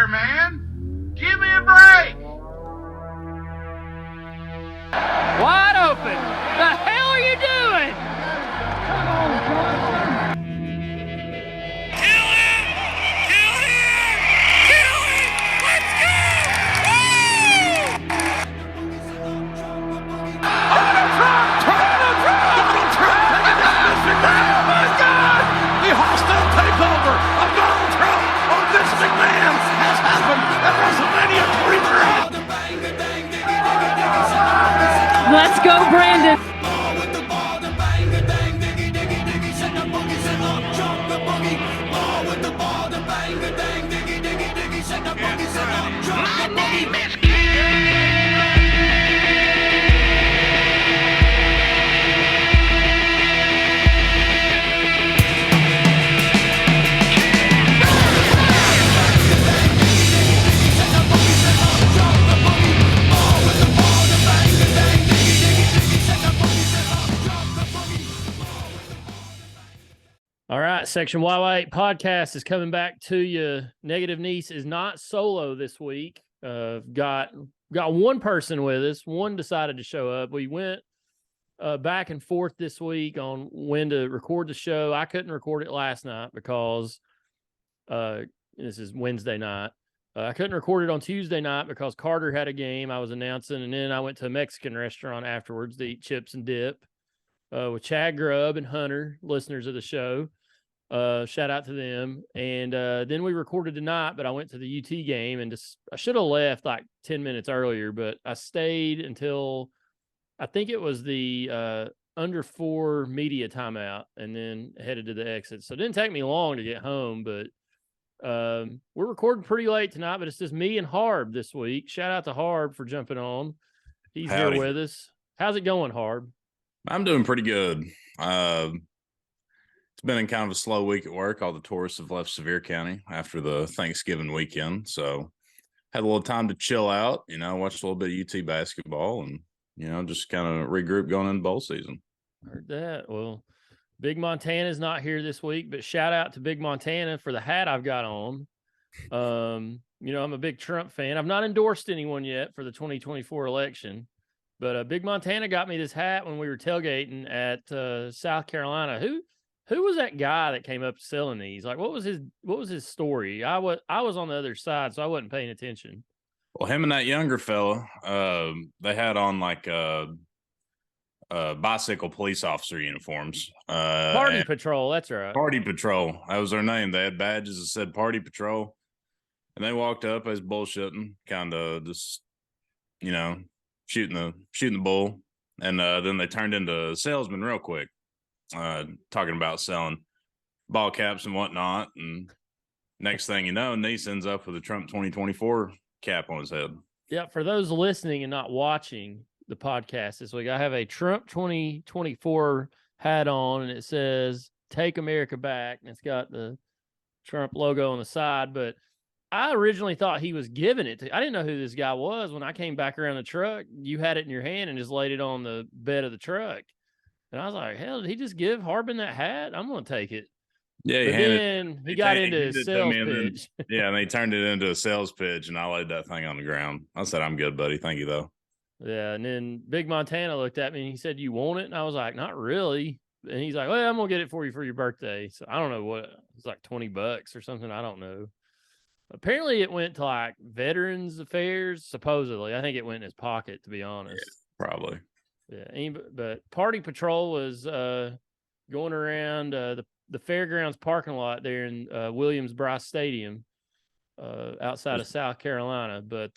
there, man. Give me a break. Wide open. The hell are you doing? Come on, John. Kill him! Kill him! Kill him! Let's go! Woo! Donald Trump! Donald Trump! Donald Trump! Oh my God! The hostile takeover of Donald Trump on Vince McMahon has happened at WrestleMania 23. Let's go, Brandon. My name is All right, Section YY8 podcast is coming back to you. Negative Nease is not solo this week. Got one person with us. One decided to show up. We went back and forth this week on when to record the show. I couldn't record it last night because this is Wednesday night. I couldn't record it on Tuesday night because Carter had a game I was announcing, and then I went to a Mexican restaurant afterwards to eat chips and dip with Chad Grubb and Hunter, listeners of the show. Shout out to them. And then we recorded tonight, but I went to the UT game and I should have left like 10 minutes earlier, but I stayed until I think it was the under 4 media timeout and then headed to the exit. So it didn't take me long to get home, but we're recording pretty late tonight, but it's just me and Harb this week. Shout out to Harb for jumping on. He's Howdy. here with us. How's it going, Harb? I'm doing pretty good. It's been in kind of a slow week at work. All the tourists have left Sevier County after the Thanksgiving weekend. So had a little time to chill out, watched a little bit of UT basketball and, just kind of regroup going into bowl season. Heard that. Well, Big Montana's not here this week, but shout out to Big Montana for the hat I've got on. I'm a big Trump fan. I've not endorsed anyone yet for the 2024 election, but Big Montana got me this hat when we were tailgating at South Carolina. Who was that guy that came up selling these? Like, what was his story? I was on the other side, so I wasn't paying attention. Well, him and that younger fella, they had on like bicycle police officer uniforms. Party Patrol, that's right. Party Patrol. That was their name. They had badges that said Party Patrol. And they walked up as bullshitting, kind of just, shooting the bull. And then they turned into salesmen real quick, talking about selling ball caps and whatnot. And next thing you know, Nease ends up with a Trump 2024 cap on his head. Yeah, for those listening and not watching the podcast this week, I have a Trump 2024 hat on, and it says "Take America Back," and it's got the Trump logo on the side. But I originally thought he was giving it to. I didn't know who this guy was. When I came back around the truck, you had it in your hand and just laid it on the bed of the truck, and I was like, "Hell, did he just give Harbin that hat? I'm gonna take it." Yeah, he got into a sales pitch. And they turned it into a sales pitch, and I laid that thing on the ground. I said, "I'm good, buddy. Thank you, though." Yeah, and then Big Montana looked at me and he said, "You want it?" And I was like, "Not really." And he's like, "Well, I'm gonna get it for you for your birthday." So I don't know what it's like, $20 or something. I don't know. Apparently, it went to like Veterans Affairs. Supposedly, I think it went in his pocket. To be honest, yeah, probably. Yeah, but Party Patrol was going around the fairgrounds parking lot there in Williams-Brice Stadium outside of South Carolina. But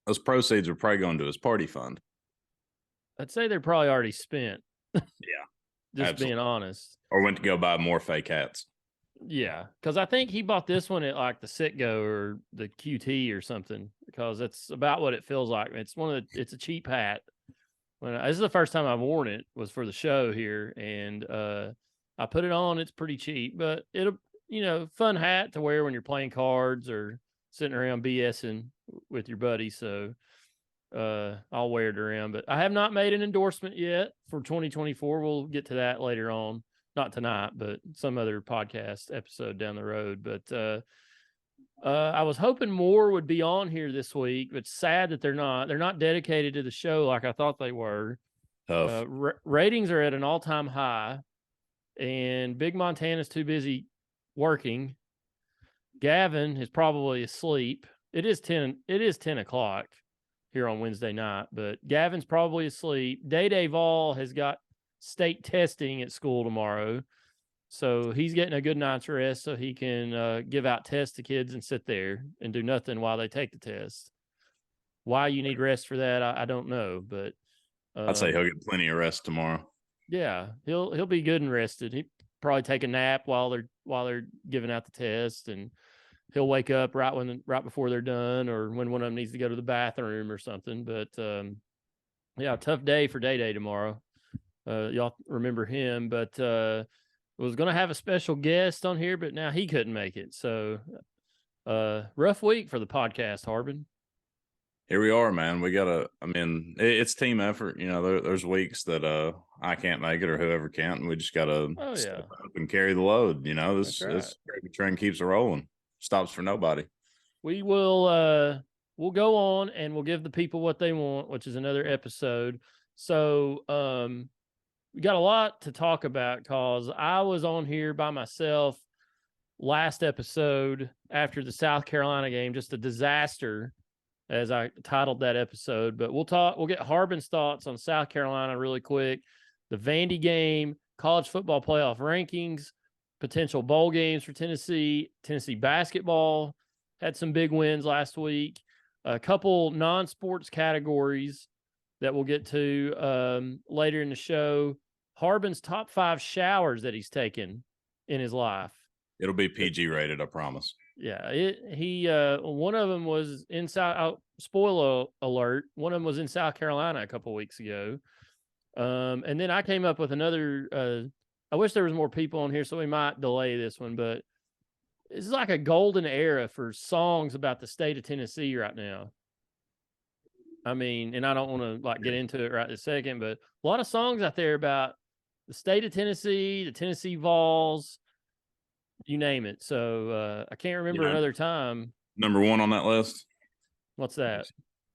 those proceeds are probably going to his party fund. I'd say they're probably already spent. Yeah. Just absolutely. being honest. Or went to go buy more fake hats. Yeah, because I think he bought this one at like the Citgo or the QT or something, because it's about what it feels like. It's a cheap hat. This is the first time I've worn it, was for the show here, and I put it on. It's pretty cheap, but it'll, fun hat to wear when you're playing cards or sitting around BSing with your buddy. So I'll wear it around, but I have not made an endorsement yet for 2024. We'll get to that later on. Not tonight, but some other podcast episode down the road. But I was hoping more would be on here this week, but sad that they're not. They're not dedicated to the show like I thought they were. Tough. Ratings are at an all-time high, and Big Montana's too busy working. Gavin is probably asleep. It is 10 o'clock here on Wednesday night, but Gavin's probably asleep. Day Vol has got state testing at school tomorrow, so he's getting a good night's rest so he can give out tests to kids and sit there and do nothing while they take the test. Why you need rest for that, I don't know, but I'd say he'll get plenty of rest tomorrow. Yeah, he'll be good and rested. He probably take a nap while they're giving out the test, and he'll wake up right before they're done, or when one of them needs to go to the bathroom or something. But yeah, tough day for Day tomorrow. Y'all remember him, but was going to have a special guest on here, but now he couldn't make it. So rough week for the podcast, Harbin. Here we are, man. We gotta. I mean, it's team effort. You know, there's weeks that I can't make it or whoever can't, and we just gotta step up and carry the load. You know, this train keeps rolling, stops for nobody. We will. We'll go on and we'll give the people what they want, which is another episode. So we got a lot to talk about because I was on here by myself last episode after the South Carolina game, just a disaster, as I titled that episode. But we'll get Harbin's thoughts on South Carolina really quick, the Vandy game, college football playoff rankings, potential bowl games for Tennessee basketball had some big wins last week, a couple non-sports categories that we'll get to later in the show. Harbin's top 5 showers that he's taken in his life. It'll be PG rated, I promise. Yeah, he one of them was in South. Spoiler alert! One of them was in South Carolina a couple weeks ago, and then I came up with another. I wish there was more people on here, so we might delay this one. But it's like a golden era for songs about the state of Tennessee right now. I mean, and I don't want to get into it right this second, but a lot of songs out there about the state of Tennessee, the Tennessee Vols. You name it. So I can't remember another time. Number 1 on that list. What's that?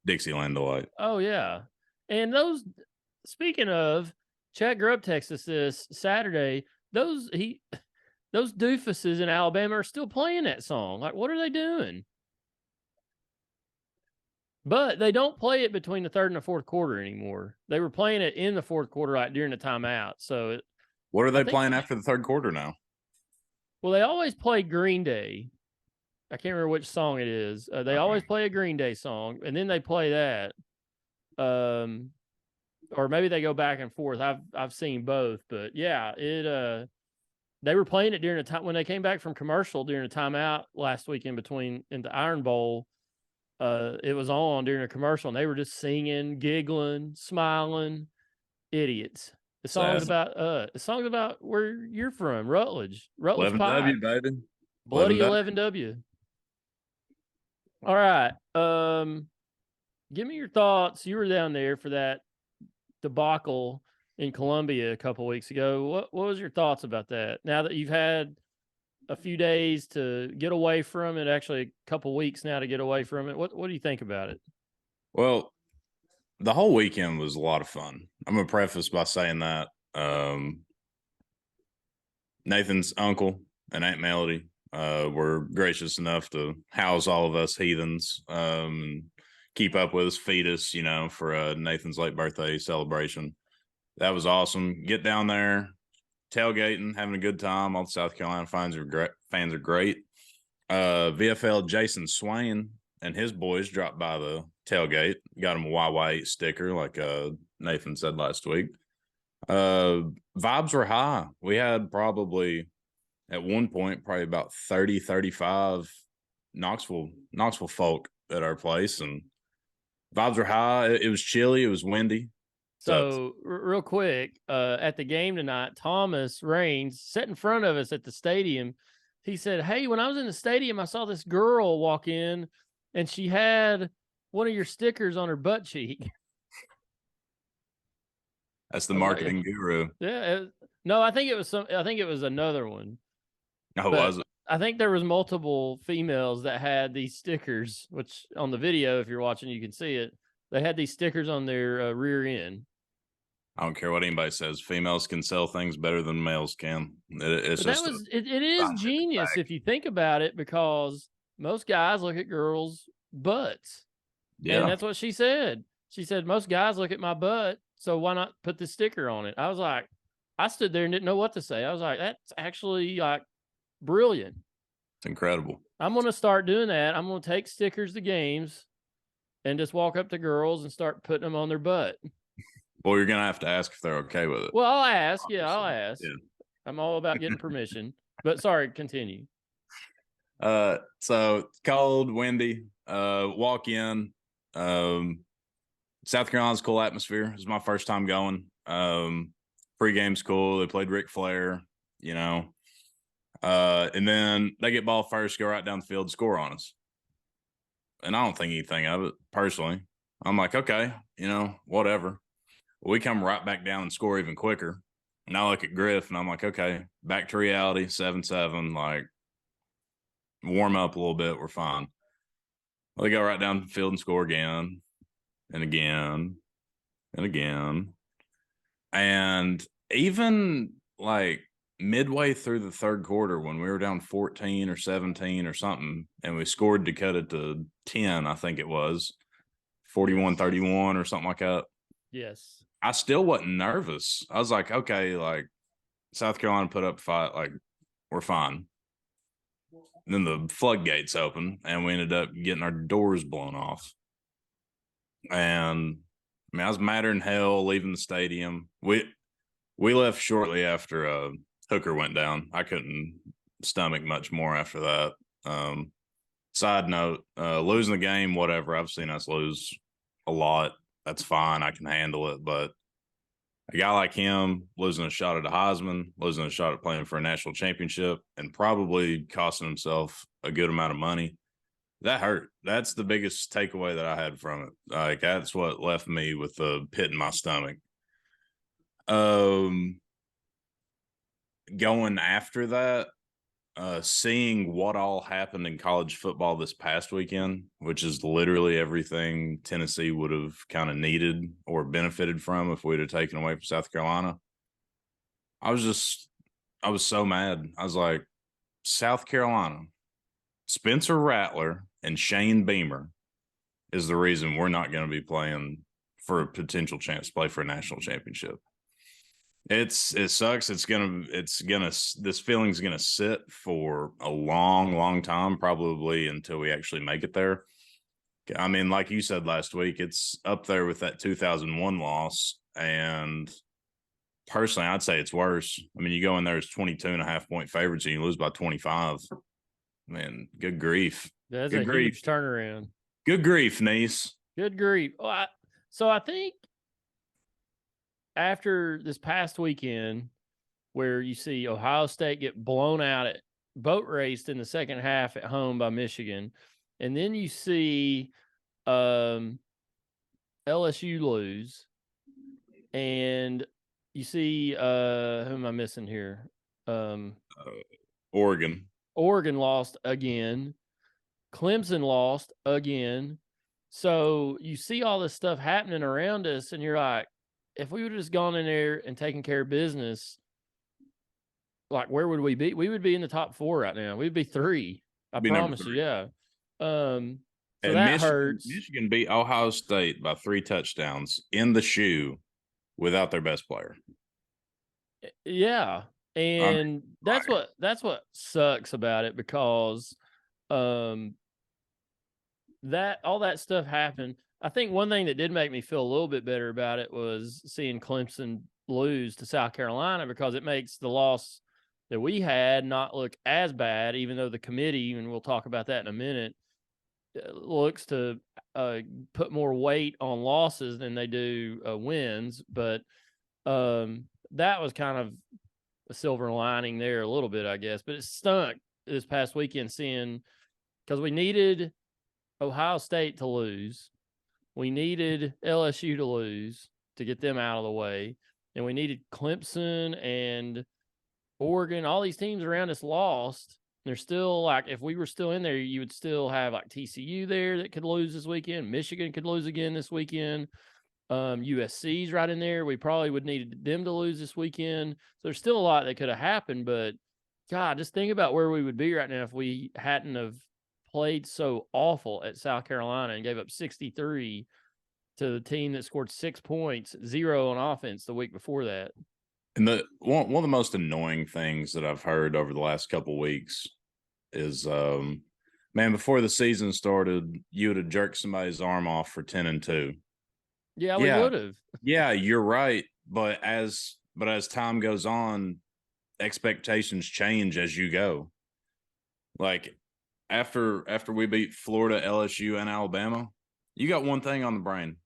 Dixieland Delight. Oh yeah. And those, speaking of, Chad Grubb texted us this Saturday. Those doofuses in Alabama are still playing that song. Like, what are they doing? But they don't play it between the third and the fourth quarter anymore. They were playing it in the fourth quarter, like during the timeout. So what are they playing after the third quarter now? Well, they always play Green Day. I can't remember which song it is. They always play a Green Day song, and then they play that. Or maybe they go back and forth. I've seen both, but yeah, they were playing it during the time when they came back from commercial during the timeout last week in the Iron Bowl. It was on during a commercial, and they were just singing, giggling, smiling, idiots. The song's about where you're from, Rutledge 11W, baby. Bloody 11W. All right. Give me your thoughts. You were down there for that debacle in Columbia a couple weeks ago. What was your thoughts about that? Now that you've had a few days to get away from it, actually a couple weeks now to get away from it, what do you think about it? Well, the whole weekend was a lot of fun. I'm going to preface by saying that Nathan's uncle and Aunt Melody were gracious enough to house all of us heathens and keep up with us, feed us, for Nathan's late birthday celebration. That was awesome. Get down there, tailgating, having a good time. All the South Carolina fans are great. VFL Jason Swain and his boys dropped by the tailgate, got him a YY8 sticker, like Nathan said last week. Vibes were high. We had probably at one point about 30, 35 Knoxville folk at our place, and vibes were high. It was chilly. It was windy. So real quick, at the game tonight, Thomas Raines sat in front of us at the stadium. He said, "Hey, when I was in the stadium, I saw this girl walk in, and she had one of your stickers on her butt cheek." That's the marketing guru. Yeah. No, I think it was another one. Oh, was it? I think there was multiple females that had these stickers, which on the video, if you're watching, you can see it. They had these stickers on their rear end. I don't care what anybody says. Females can sell things better than males can. It's But that just was it is scientific genius fact. if you think about it, because most guys look at girls' butts. And Yeah, that's what she said. She said, most guys look at my butt, so why not put the sticker on it? I was like, I stood there and didn't know what to say. I was like, that's actually like brilliant. it's incredible. I'm going to start doing that. I'm going to take stickers to games and just walk up to girls and start putting them on their butt. Well, you're gonna have to ask if they're okay with it. Well, I'll ask. Yeah, I'll ask. Yeah. I'm all about getting permission. But sorry, continue. So it's cold, windy. Walk in. South Carolina's cool atmosphere. It was my first time going. Pre-game's cool. They played Ric Flair, you know. And then they get ball first, go right down the field, score on us. And I don't think anything of it personally. I'm like, okay, you know, whatever. We come right back down and score even quicker. And I look at Griff and I'm like, okay, back to reality, 7-7, like warm up a little bit, we're fine. Well, they go right down the field and score again and again and again. And even like midway through the third quarter, when we were down 14 or 17 or something, and we scored to cut it to 10, I think it was 41-31 or something like that. Yes. I still wasn't nervous. I was like, okay, like South Carolina put up a fight, like we're fine. And then the floodgates open and we ended up getting our doors blown off. And I mean, I was madder than hell leaving the stadium. We left shortly after Hooker went down. I couldn't stomach much more after that. Side note, losing the game, whatever. I've seen us lose a lot. That's fine. I can handle it. But a guy like him losing a shot at a Heisman, losing a shot at playing for a national championship, and probably costing himself a good amount of money, that hurt. That's the biggest takeaway that I had from it. Like, that's what left me with a pit in my stomach. Going after that, seeing what all happened in college football this past weekend, which is literally everything Tennessee would have kind of needed or benefited from if we'd have taken away from South Carolina. I was so mad. I was like, South Carolina, Spencer Rattler and Shane Beamer is the reason we're not going to be playing for a potential chance to play for a national championship. It sucks. This feeling's gonna sit for a long time, probably until we actually make it there. I mean, like you said last week, it's up there with that 2001 loss. And personally, I'd say it's worse. I mean, you go in there as 22.5-point favorites and you lose by 25. Man, good grief. That's good a grief. huge turnaround. Good grief, Nease. Good grief. Well, so I think after this past weekend, where you see Ohio State get blown out at boat raced in the second half at home by Michigan, and then you see LSU lose, and you see who am I missing here? Oregon lost again. Clemson lost again. So you see all this stuff happening around us, and you're like, if we would have just gone in there and taken care of business, like, where would we be? We would be in the top 4 right now. We'd be 3. I promise you. Yeah. So and that hurts. Michigan beat Ohio State by 3 touchdowns in the shoe without their best player. Yeah. And that's what sucks about it, because that all that stuff happened. I think one thing that did make me feel a little bit better about it was seeing Clemson lose to South Carolina, because it makes the loss that we had not look as bad, even though the committee, and we'll talk about that in a minute, looks to put more weight on losses than they do wins. But that was kind of a silver lining there a little bit, I guess. But it stunk this past weekend seeing, because we needed Ohio State to lose. We needed LSU to lose to get them out of the way. And we needed Clemson and Oregon. All these teams around us lost. There's still like, if we were still in there, you would still have like TCU there that could lose this weekend. Michigan could lose again this weekend. USC's right in there. We probably would need them to lose this weekend. So there's still a lot that could have happened, but God, just think about where we would be right now if we hadn't have played so awful at South Carolina and gave up 63 to the team that scored 6 points, 0 on offense the week before that. And the one of the most annoying things that I've heard over the last couple of weeks is, man, before the season started, you would have jerked somebody's arm off for 10-2. Yeah, we would have. Yeah, you're right. But as time goes on, expectations change as you go. Like after we beat Florida, LSU, and Alabama, you got one thing on the brain.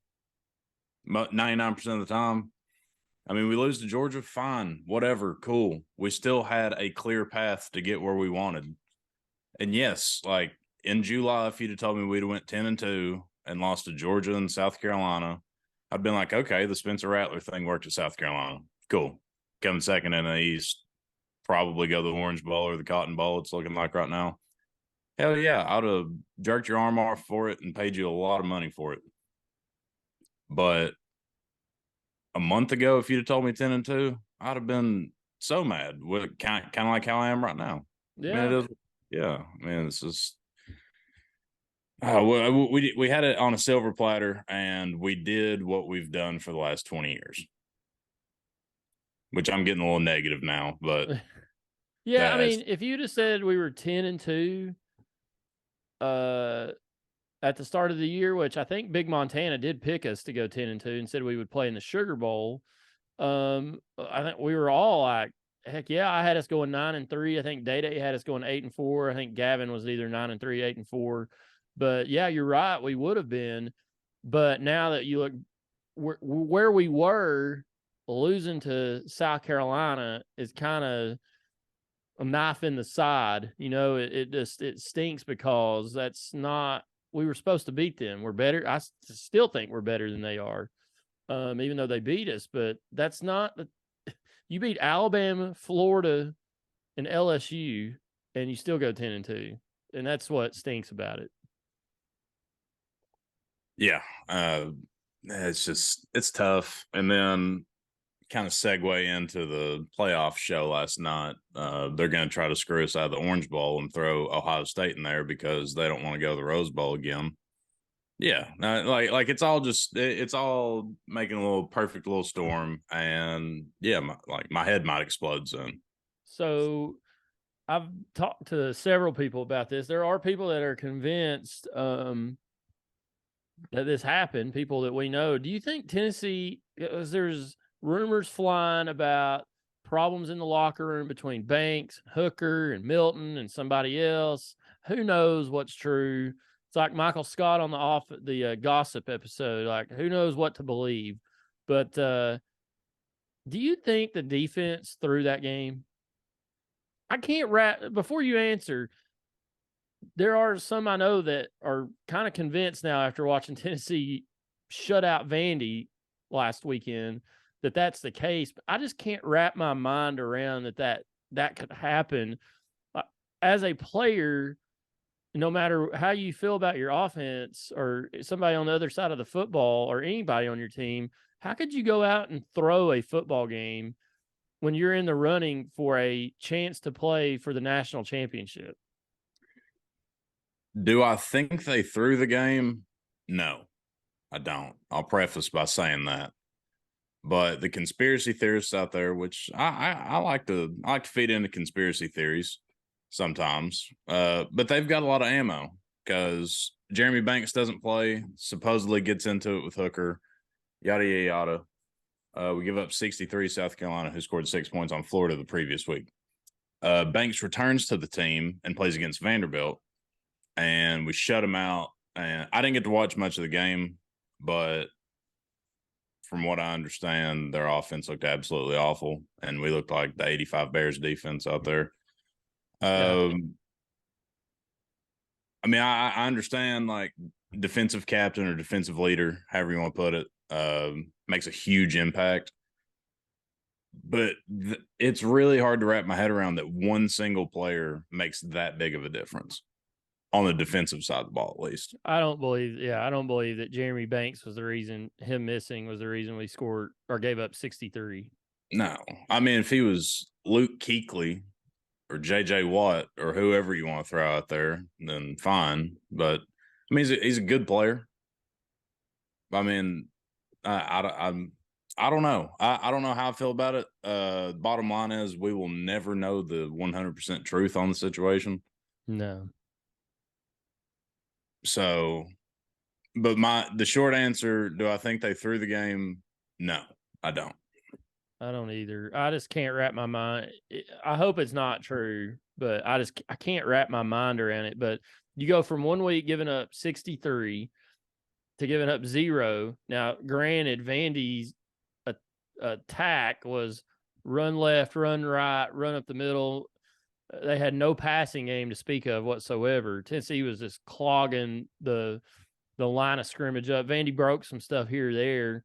99% of the time. I mean, we lose to Georgia, fine, whatever, cool. We still had a clear path to get where we wanted. And yes, like in July, if you'd have told me we'd have went 10-2 and lost to Georgia and South Carolina, I'd been like, okay, the Spencer Rattler thing worked at South Carolina. Cool. Coming second in the East, probably go the Orange Bowl or the Cotton Bowl, it's looking like right now. Hell yeah, I'd have jerked your arm off for it and paid you a lot of money for it. But a month ago, if you'd have told me 10-2, I'd have been so mad. Kind of like how I am right now. Yeah. I mean, it's just we had it on a silver platter, and we did what we've done for the last 20 years, which I'm getting a little negative now. But yeah, I mean, if you just said we were 10-2 at the start of the year, which I think Big Montana did pick us to go 10-2 and said we would play in the Sugar Bowl. I think we were all like, heck yeah, I had us going 9-3. I think Day had us going 8-4. I think Gavin was either 9-3, 8-4. But yeah, you're right. We would have been. But now that you look where we were, losing to South Carolina is kind of a knife in the side. You know, it stinks because that's not, we were supposed to beat them. We're better. I still think we're better than they are, even though they beat us. But that's not you beat Alabama, Florida, and LSU, and you still go 10-2, and that's what stinks about it. Yeah, it's tough. And then kind of segue into the playoff show last night. They're going to try to screw us out of the Orange Bowl and throw Ohio State in there because they don't want to go to the Rose Bowl again. Yeah, like it's all making a little perfect little storm, and yeah, my head might explode soon. So I've talked to several people about this. There are people that are convinced that this happened, people that we know. Do you think Tennessee, because there's rumors flying about problems in the locker room between Banks, Hooker, and Milton and somebody else? Who knows what's true? It's like Michael Scott on the gossip episode. Like, who knows what to believe? But do you think the defense threw that game? I can't before you answer. There are some I know that are kind of convinced now after watching Tennessee shut out Vandy last weekend that that's the case. But I just can't wrap my mind around that could happen. As a player, no matter how you feel about your offense or somebody on the other side of the football or anybody on your team, how could you go out and throw a football game when you're in the running for a chance to play for the national championship? Do I think they threw the game? No, I don't. I'll preface by saying that. But the conspiracy theorists out there, which I like to feed into conspiracy theories sometimes, but they've got a lot of ammo because Jeremy Banks doesn't play, supposedly gets into it with Hooker, yada, yada, yada. We give up 63 South Carolina, who scored 6 points on Florida the previous week. Banks returns to the team and plays against Vanderbilt, and we shut him out. And I didn't get to watch much of the game, but from what I understand, their offense looked absolutely awful, and we looked like the 85 Bears defense out there. Yeah. I mean, I understand like defensive captain or defensive leader, however you want to put it, makes a huge impact. But it's really hard to wrap my head around that one single player makes that big of a difference on the defensive side of the ball, at least. I don't believe that Jeremy Banks was the reason, him missing was the reason we scored or gave up 63. No. I mean, if he was Luke Kuechly or JJ Watt or whoever you want to throw out there, then fine. But I mean, he's a good player. I mean, I don't know. I don't know how I feel about it. Bottom line is we will never know the 100% truth on the situation. No. So, but the short answer, do I think they threw the game? No, I don't. I don't either. I just can't wrap my mind. I hope it's not true, but I can't wrap my mind around it. But you go from 1 week giving up 63 to giving up 0. Now, granted, Vandy's attack was run left, run right, run up the middle. They had no passing game to speak of whatsoever. Tennessee was just clogging the line of scrimmage up. Vandy broke some stuff here or there,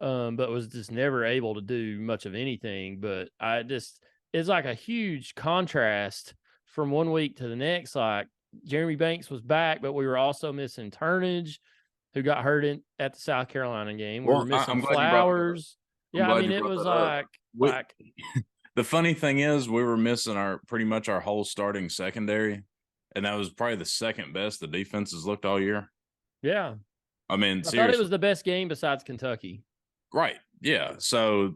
but was just never able to do much of anything. But it's like a huge contrast from 1 week to the next. Like Jeremy Banks was back, but we were also missing Turnage, who got hurt at the South Carolina game. We were missing Flowers. Yeah, I mean, it was like the funny thing is we were missing pretty much our whole starting secondary, and that was probably the second best the defenses looked all year. Yeah. I mean, I seriously. thought it was the best game besides Kentucky. Right. Yeah. So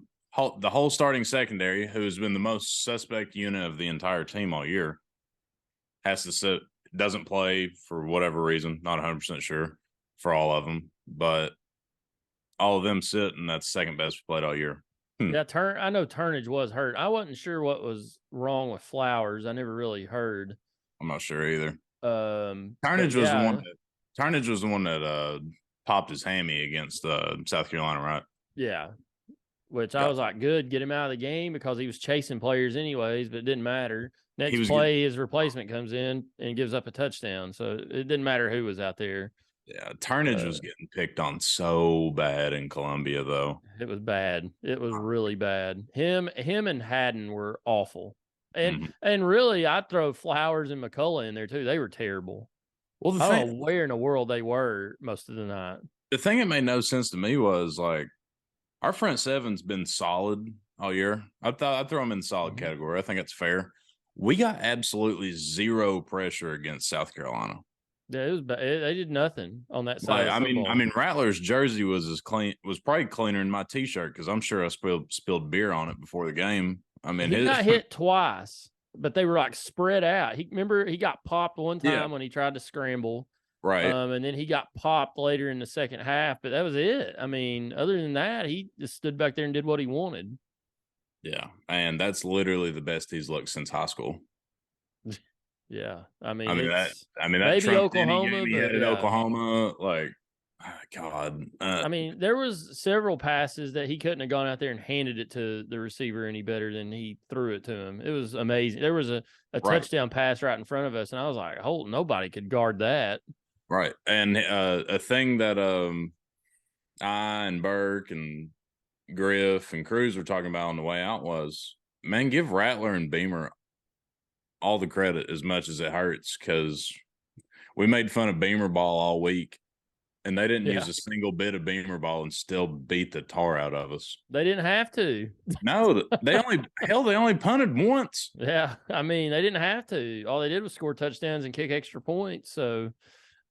the whole starting secondary, who has been the most suspect unit of the entire team all year, has to sit, doesn't play for whatever reason, not 100% sure for all of them, but all of them sit, and that's second best we played all year. Yeah, I know Turnage was hurt. I wasn't sure what was wrong with Flowers. I never really heard. I'm not sure either. Turnage was the one that popped his hammy against South Carolina, right? Yeah. Which I was like, good, get him out of the game because he was chasing players anyways, but it didn't matter. Next play, his replacement comes in and gives up a touchdown. So it didn't matter who was out there. Yeah, Turnage was getting picked on so bad in Columbia, though. It was bad. It was really bad. Him and Haddon were awful. And really, I'd throw Flowers and McCullough in there, too. They were terrible. Well, I don't know where in the world they were most of the night. The thing that made no sense to me was, like, our front seven's been solid all year. I'd throw them in the solid category. I think it's fair. We got absolutely zero pressure against South Carolina. Yeah, it was bad. They did nothing on that side. I mean, Rattler's jersey was probably cleaner than my T-shirt because I'm sure I spilled beer on it before the game. I mean, he got hit twice, but they were like spread out. He got popped one time when he tried to scramble, right? And then he got popped later in the second half, but that was it. I mean, other than that, he just stood back there and did what he wanted. Yeah, and that's literally the best he's looked since high school. Yeah, I mean that maybe Oklahoma, but Oklahoma, like, God. I mean, there was several passes that he couldn't have gone out there and handed it to the receiver any better than he threw it to him. It was amazing. There was a touchdown pass right in front of us, and I was like, "Oh, nobody could guard that." Right, and a thing that I and Burke and Griff and Cruz were talking about on the way out was, man, give Rattler and Beamer all the credit as much as it hurts, because we made fun of Beamer ball all week, and they didn't use a single bit of Beamer ball and still beat the tar out of us. They didn't have to. No, they only punted once. Yeah, I mean, they didn't have to. All they did was score touchdowns and kick extra points. So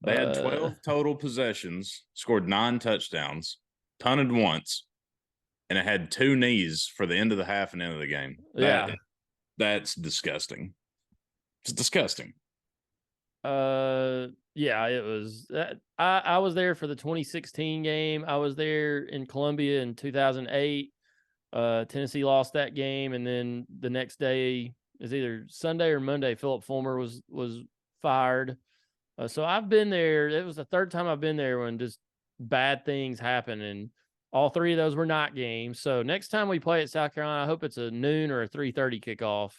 they had 12 total possessions, scored 9 touchdowns, punted once, and it had 2 knees for the end of the half and end of the game. That's disgusting. It's disgusting. Yeah, it was. I was there for the 2016 game. I was there in Columbia in 2008. Tennessee lost that game, and then the next day is either Sunday or Monday. Philip Fulmer was fired. So I've been there. It was the third time I've been there when just bad things happen, and all 3 of those were night games. So next time we play at South Carolina, I hope it's a noon or a 3:30 kickoff.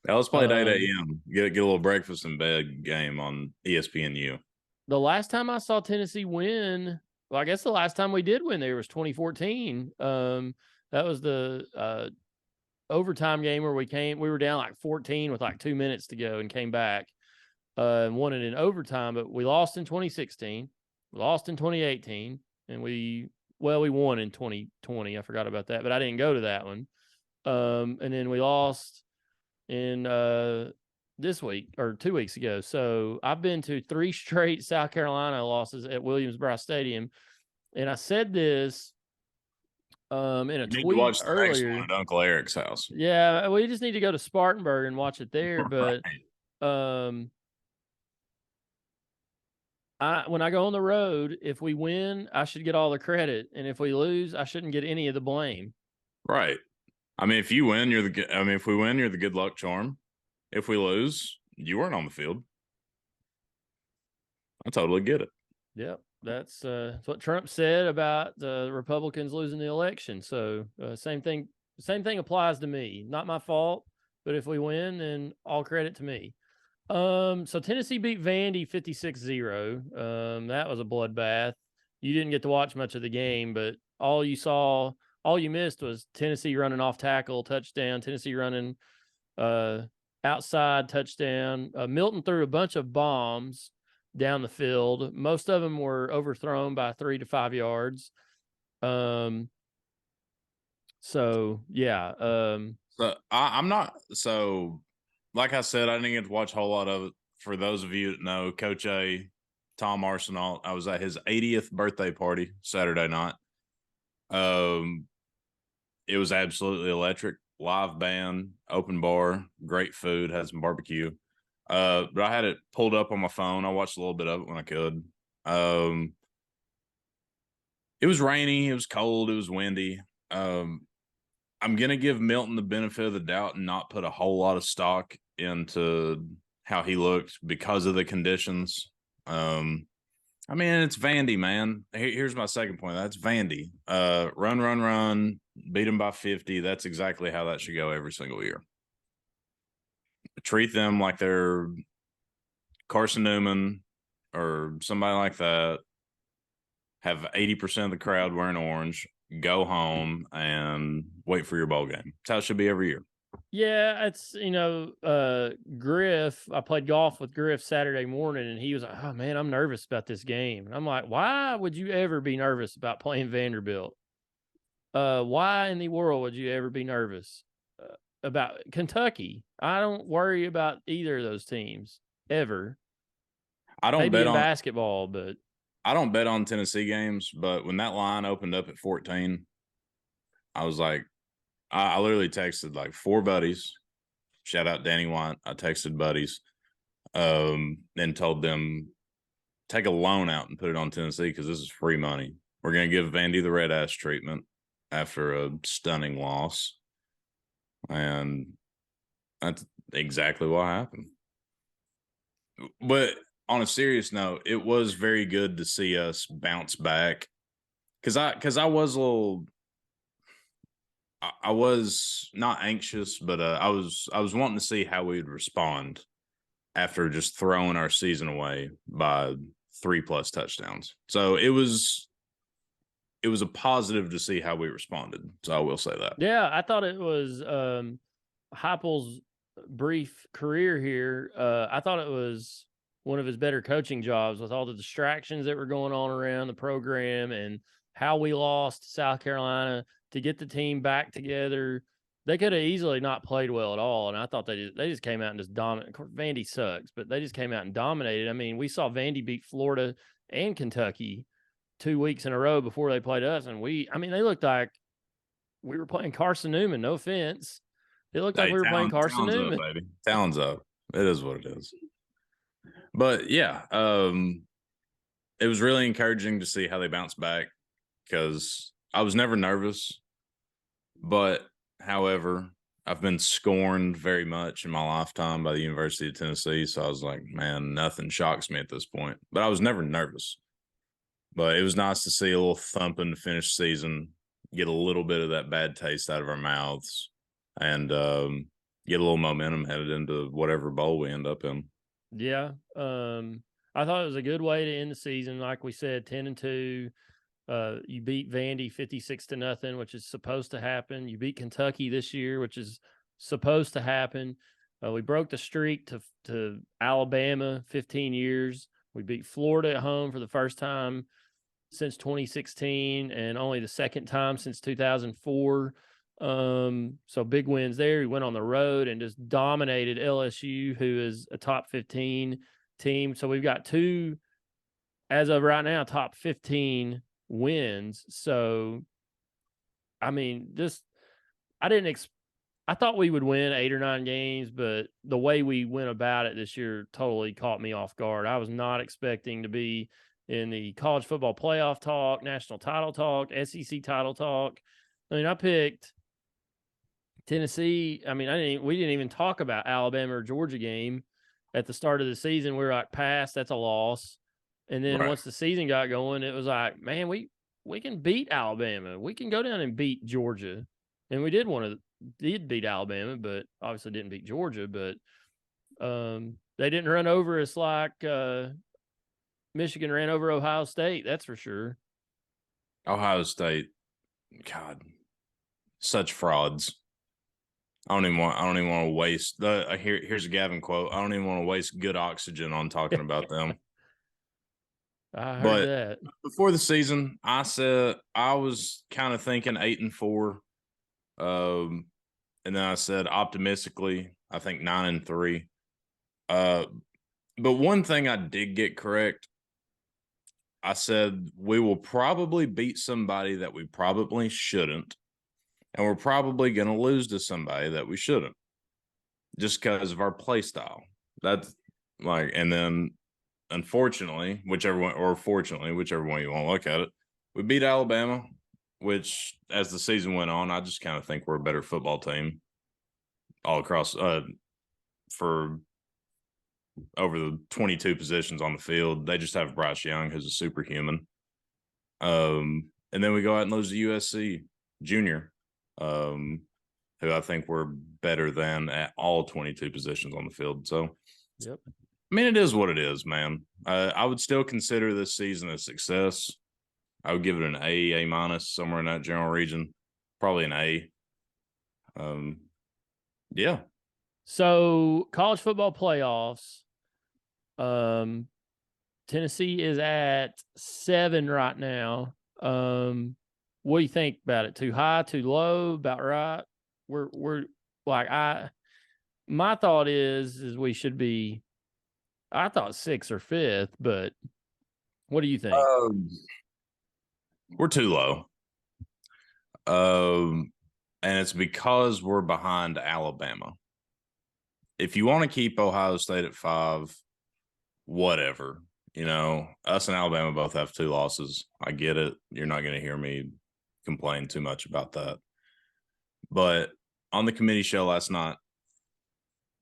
Yeah, let's play at 8 a.m. Get a little breakfast in bed game on ESPNU. The last time I saw Tennessee win, well, I guess the last time we did win there was 2014. That was the overtime game where we were down like 14 with like 2 minutes to go and came back and won it in overtime. But we lost in 2016, we lost in 2018, and we won in 2020. I forgot about that, but I didn't go to that one. And then we lost in this week or 2 weeks ago. So I've been to 3 straight South Carolina losses at Williams-Brice Stadium. And I said this in a You need tweet to watch the next earlier. one at Uncle Eric's house. Yeah, we just need to go to Spartanburg and watch it there. But Right. when I go on the road, if we win, I should get all the credit, and if we lose, I shouldn't get any of the blame. Right. I mean, if you win, if we win, you're the good luck charm. If we lose, you weren't on the field. I totally get it. Yep, that's what Trump said about the Republicans losing the election. So same thing applies to me. Not my fault, but if we win, then all credit to me. So Tennessee beat Vandy 56-0. That was a bloodbath. You didn't get to watch much of the game, but all you missed was Tennessee running off tackle, touchdown, Tennessee running outside, touchdown. Milton threw a bunch of bombs down the field. Most of them were overthrown by 3 to 5 yards. So yeah. So I'm not so. Like I said, I didn't get to watch a whole lot of it. For those of you that know, Coach A, Tom Arsenault, I was at his 80th birthday party Saturday night. It was absolutely electric. Live band, open bar, great food, had some barbecue. But I had it pulled up on my phone. I watched a little bit of it when I could. It was rainy, it was cold, it was windy. I'm going to give Milton the benefit of the doubt and not put a whole lot of stock into how he looked because of the conditions. I mean, it's Vandy, man. Here's my second point. That's Vandy. Run, beat them by 50. That's exactly how that should go every single year. Treat them like they're Carson Newman or somebody like that. Have 80% of the crowd wearing orange. Go home and wait for your bowl game. That's how it should be every year. Yeah, it's, Griff, I played golf with Griff Saturday morning, and he was like, oh, man, I'm nervous about this game. And I'm like, why would you ever be nervous about playing Vanderbilt? Why in the world would you ever be nervous about Kentucky? I don't worry about either of those teams, ever. I don't Maybe bet in on basketball, but I don't bet on Tennessee games, but when that line opened up at 14, I was like, I literally texted like 4 buddies. Shout out Danny White. I texted buddies, and told them take a loan out and put it on Tennessee because this is free money. We're going to give Vandy the red ass treatment after a stunning loss, and that's exactly what happened. But on a serious note, it was very good to see us bounce back because I was a little. I was not anxious, but I was wanting to see how we would respond after just throwing our season away by 3+ touchdowns. So it was a positive to see how we responded. So I will say that. yeah, I thought it was Heupel's brief career here. I thought it was one of his better coaching jobs with all the distractions that were going on around the program and how we lost South Carolina to get the team back together. They could have easily not played well at all, and I thought they just came out and just dominated. Of course, Vandy sucks, but they just came out and dominated. I mean, we saw Vandy beat Florida and Kentucky 2 weeks in a row before they played us, and they looked like we were playing Carson Newman. No offense, it looked like we were playing Carson Newman. Up, baby. Talon's up. It is what it is. But yeah, it was really encouraging to see how they bounced back because I was never nervous. But however, I've been scorned very much in my lifetime by the University of Tennessee. So I was like, man, nothing shocks me at this point. But I was never nervous. But it was nice to see a little thumping to finish season, get a little bit of that bad taste out of our mouths, and get a little momentum headed into whatever bowl we end up in. Yeah. I thought it was a good way to end the season. Like we said, 10-2. You beat Vandy 56-0, which is supposed to happen. You beat Kentucky this year, which is supposed to happen. We broke the streak to Alabama, 15 years. We beat Florida at home for the first time since 2016 and only the second time since 2004. So big wins there. We went on the road and just dominated LSU, who is a top 15 team. So we've got two, as of right now, top 15 wins. So, I mean, I thought we would win 8 or 9 games, but the way we went about it this year totally caught me off guard. I was not expecting to be in the college football playoff talk, national title talk, SEC title talk. I mean, I picked Tennessee. I mean, we didn't even talk about Alabama or Georgia game at the start of the season. We were like, pass, that's a loss. And then once the season got going, it was like, man, we can beat Alabama. We can go down and beat Georgia. And we did beat Alabama, but obviously didn't beat Georgia. But they didn't run over us like Michigan ran over Ohio State. That's for sure. Ohio State, God, such frauds. I don't even want to waste here's a Gavin quote. I don't even want to waste good oxygen on talking about them. I heard that. Before the season, I said I was kind of thinking 8-4. And then I said optimistically, I think 9-3. But one thing I did get correct, I said we will probably beat somebody that we probably shouldn't, and we're probably going to lose to somebody that we shouldn't, just because of our play style. That's like, and then unfortunately, fortunately, whichever one you want to look at it, we beat Alabama, which as the season went on, I just kind of think we're a better football team all across for over the 22 positions on the field. They just have Bryce Young, who's a superhuman. And then we go out and lose to USC Junior, who I think we're better than at all 22 positions on the field. So, yep. I mean, it is what it is, man. I would still consider this season a success. I would give it an A minus, somewhere in that general region. Probably an A. Yeah. So college football playoffs. Tennessee is at 7 right now. What do you think about it? Too high, too low, about right? We're like, my thought is we should be, I thought 6th or 5th, but what do you think? We're too low. And it's because we're behind Alabama. If you want to keep Ohio State at 5, whatever. You know, us and Alabama both have 2 losses. I get it. You're not going to hear me complain too much about that. But on the committee show last night,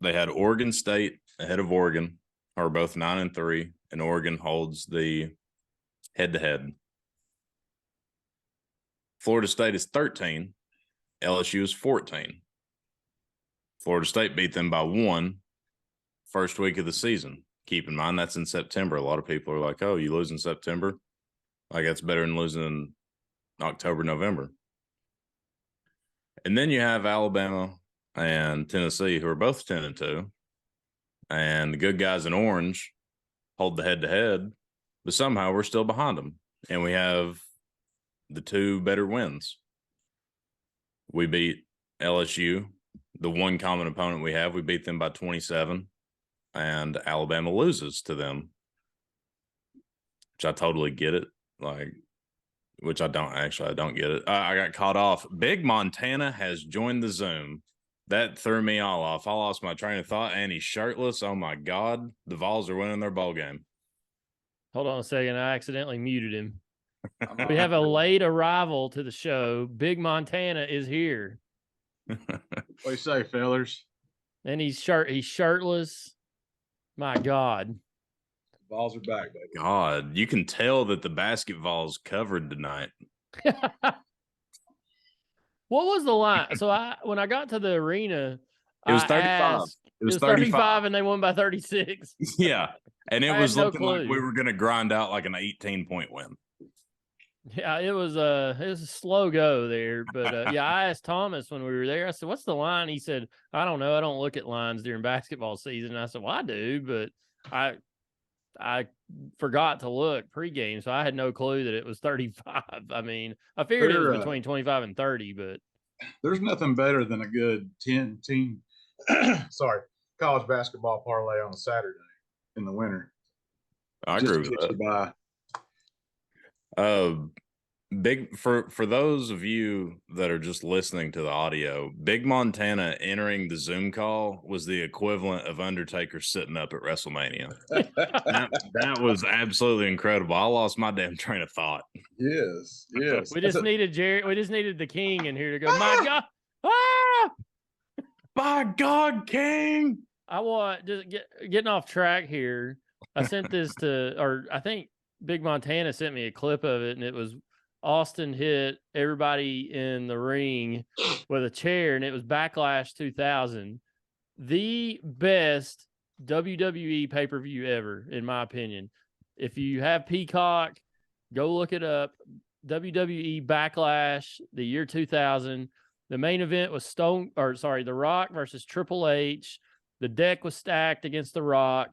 they had Oregon State ahead of Oregon, who are both 9-3, and Oregon holds the head-to-head. Florida State is 13. LSU is 14. Florida State beat them by 1 first week of the season. Keep in mind, that's in September. A lot of people are like, oh, you lose in September? Like, that's better than losing in October, November. And then you have Alabama and Tennessee, who are both 10-2. And the good guys in orange hold the head-to-head, but somehow we're still behind them. And we have the 2 better wins. We beat LSU, the one common opponent we have. We beat them by 27, and Alabama loses to them, which I totally get it. Like, which I don't get it. I got caught off. Big Montana has joined the Zoom. That threw me all off. I lost my train of thought, and he's shirtless. Oh my God. The Vols are winning their bowl game. Hold on a second. I accidentally muted him. We have a late arrival to the show. Big Montana is here. What do you say, fellers? And he's shirtless. My God. Balls are back, baby. God, you can tell that the basketball's covered tonight. What was the line? So when I got to the arena, It was 35. It was 35 and they won by 36. Yeah. And it was no looking like clue. we were going to grind out like an 18-point win. Yeah, it was a slow go there, but yeah, I asked Thomas when we were there. I said, "What's the line?" He said, "I don't know. I don't look at lines during basketball season." And I said, "Well, I do, but I forgot to look pregame, so I had no clue that it was 35. I mean, I figured it was between 25 and 30, but There's nothing better than a good 10 team, sorry, college basketball parlay on a Saturday in the winter. I Just agree with gets you by. that. Big for those of you that are just listening to the audio, Big Montana entering the Zoom call was the equivalent of Undertaker sitting up at WrestleMania. that was absolutely incredible. I lost my damn train of thought. Yes. we just needed Jerry. We just needed the King in here to go. My God! Ah! By God, King! I want just getting off track here. I sent this or I think Big Montana sent me a clip of it, and it was Austin hit everybody in the ring with a chair, and it was Backlash 2000, the best WWE pay-per-view ever, in my opinion. If you have Peacock, go look it up. WWE Backlash, the year 2000. The main event was The Rock versus Triple H. The deck was stacked against The Rock.